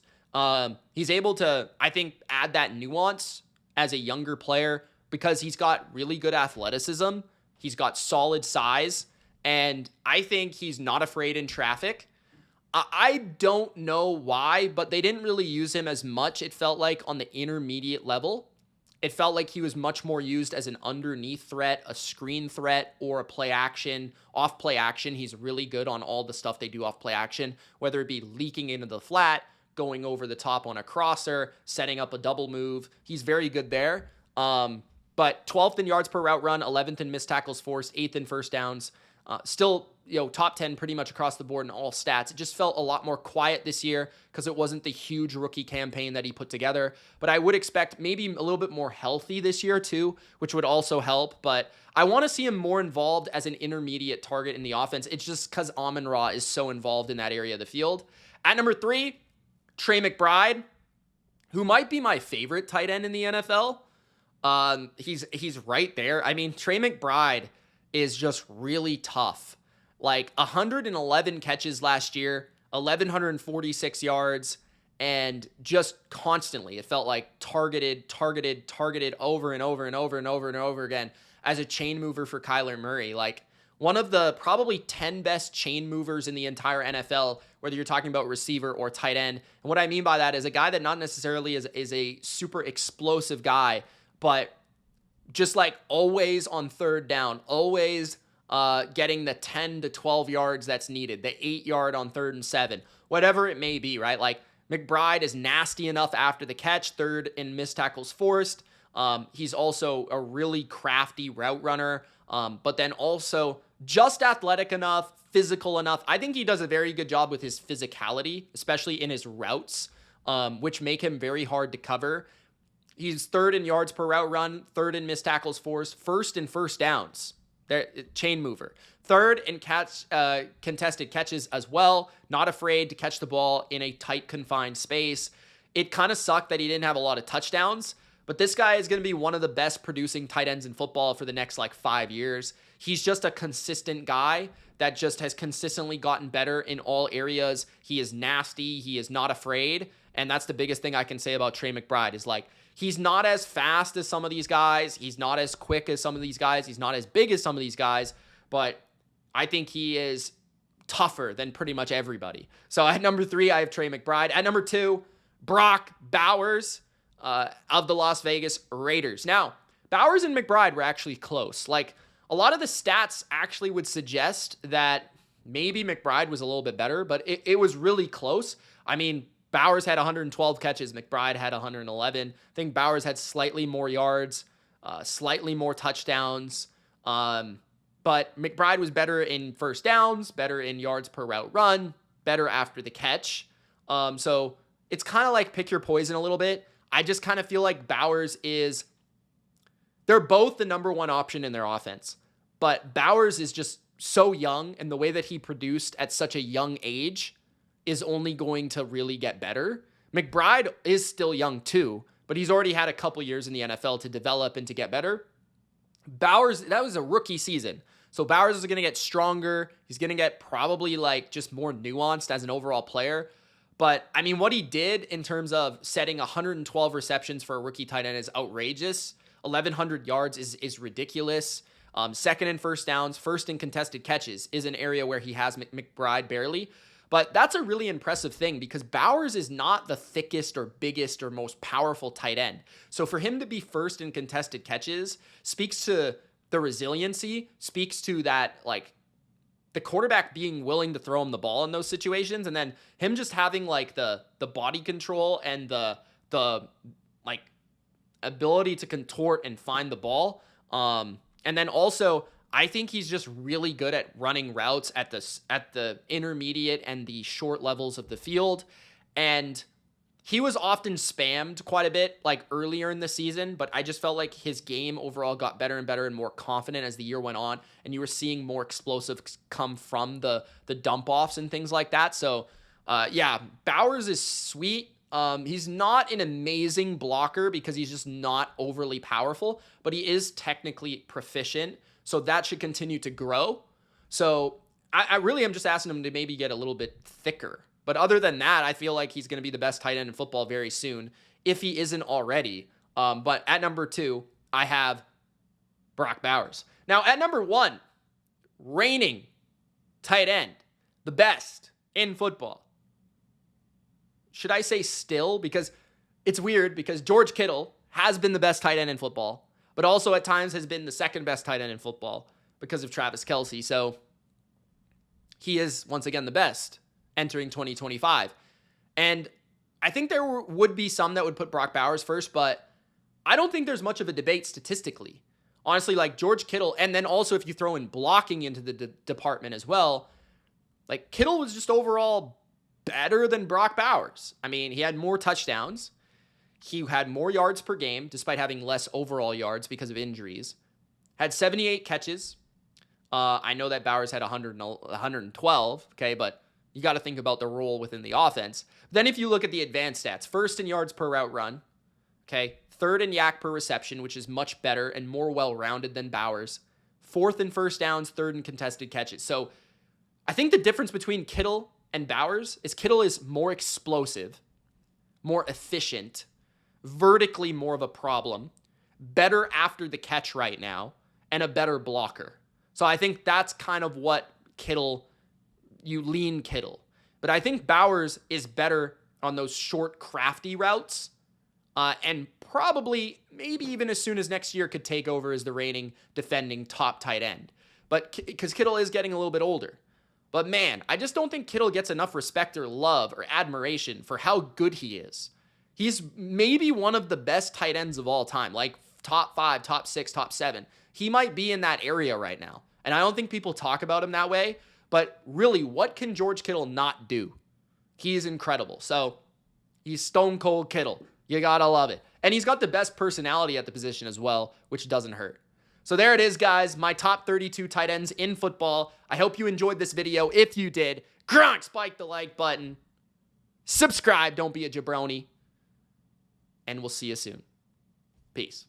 He's able to, I think, add that nuance as a younger player because he's got really good athleticism. He's got solid size, and I think he's not afraid in traffic. I don't know why, but they didn't really use him as much, it felt like, on the intermediate level. It felt like he was much more used as an underneath threat, a screen threat, or a play action. Off play action, he's really good on all the stuff they do off play action, whether it be leaking into the flat, going over the top on a crosser, setting up a double move. He's very good there. But 12th in yards per route run, 11th in missed tackles forced, 8th in first downs. Still, top 10 pretty much across the board in all stats. It just felt a lot more quiet this year because it wasn't the huge rookie campaign that he put together. But I would expect maybe a little bit more healthy this year too, which would also help. But I want to see him more involved as an intermediate target in the offense. It's just because Amon-Ra is so involved in that area of the field. At number 3, Trey McBride, who might be my favorite tight end in the NFL. He's right there. I mean, Trey McBride is just really tough. Like 111 catches last year, 1,146 yards, and just constantly, it felt like targeted over and over and over and over and over again as a chain mover for Kyler Murray. Like one of the probably 10 best chain movers in the entire NFL, whether you're talking about receiver or tight end. And what I mean by that is a guy that not necessarily is a super explosive guy, but just like always on third down, always getting the 10 to 12 yards that's needed, the 8 yard on 3rd and 7, whatever it may be, right? Like McBride is nasty enough after the catch, 3rd in missed tackles forced. He's also a really crafty route runner, but then also just athletic enough, physical enough. I think he does a very good job with his physicality, especially in his routes, which make him very hard to cover. He's 3rd in yards per route run, 3rd in missed tackles forced, 1st in first downs. Chain mover. 3rd in contested catches as well. Not afraid to catch the ball in a tight, confined space. It kind of sucked that he didn't have a lot of touchdowns, but this guy is going to be one of the best producing tight ends in football for the next 5 years. He's just a consistent guy that just has consistently gotten better in all areas. He is nasty. He is not afraid. And that's the biggest thing I can say about Trey McBride is he's not as fast as some of these guys. He's not as quick as some of these guys. He's not as big as some of these guys, but I think he is tougher than pretty much everybody. So at number 3, I have Trey McBride. At number 2, Brock Bowers of the Las Vegas Raiders. Now, Bowers and McBride were actually close. A lot of the stats actually would suggest that maybe McBride was a little bit better, but it was really close. I mean, Bowers had 112 catches. McBride had 111. I think Bowers had slightly more yards. slightly more touchdowns. But McBride was better in first downs, better in yards per route run, better after the catch. So it's kind of like pick your poison a little bit. I just kind of feel like Bowers is, they're both the number one option in their offense. But Bowers is just so young, and the way that he produced at such a young age is only going to really get better. McBride is still young too, but he's already had a couple years in the NFL to develop and to get better. Bowers, that was a rookie season. So Bowers is going to get stronger. He's going to get probably like just more nuanced as an overall player. But I mean, what he did in terms of setting 112 receptions for a rookie tight end is outrageous. 1,100 yards is ridiculous. Second in first downs, first in contested catches is an area where he has McBride barely. But that's a really impressive thing because Bowers is not the thickest or biggest or most powerful tight end. So for him to be first in contested catches speaks to the resiliency, speaks to that, like, the quarterback being willing to throw him the ball in those situations, and then him just having like the body control and the like ability to contort and find the ball. And then also, I think he's just really good at running routes at the intermediate and the short levels of the field. And he was often spammed quite a bit like earlier in the season, but I just felt like his game overall got better and better and more confident as the year went on, and you were seeing more explosives come from the dump offs and things like that. So yeah, Bowers is sweet. He's not an amazing blocker because he's just not overly powerful, but he is technically proficient. So that should continue to grow. So I really am just asking him to maybe get a little bit thicker. But other than that, I feel like he's going to be the best tight end in football very soon, if he isn't already. But at number 2, I have Brock Bowers. Now, at number 1, reigning tight end, the best in football. Should I say still? Because it's weird, because George Kittle has been the best tight end in football, but also at times has been the second best tight end in football because of Travis Kelce. So he is, once again, the best entering 2025. And I think there would be some that would put Brock Bowers first, but I don't think there's much of a debate statistically. Honestly, like George Kittle, and then also if you throw in blocking into the department as well, like Kittle was just overall better than Brock Bowers. I mean, he had more touchdowns. He had more yards per game, despite having less overall yards because of injuries. Had 78 catches. I know that Bowers had 112, okay, but you got to think about the role within the offense. Then if you look at the advanced stats, first in yards per route run, okay, third in yak per reception, which is much better and more well-rounded than Bowers, fourth in first downs, third in contested catches. So I think the difference between Kittle and Bowers is Kittle is more explosive, more efficient, vertically more of a problem, better after the catch right now, and a better blocker. So I think that's kind of what Kittle, you lean Kittle. But I think Bowers is better on those short, crafty routes, and probably, maybe even as soon as next year, could take over as the reigning defending top tight end. But because Kittle is getting a little bit older. But man, I just don't think Kittle gets enough respect or love or admiration for how good he is. He's maybe one of the best tight ends of all time, like top 5, top 6, top 7. He might be in that area right now. And I don't think people talk about him that way. But really, what can George Kittle not do? He's incredible. So he's stone cold Kittle. You gotta love it. And he's got the best personality at the position as well, which doesn't hurt. So there it is, guys. My top 32 tight ends in football. I hope you enjoyed this video. If you did, spike the like button. Subscribe. Don't be a jabroni. And we'll see you soon. Peace.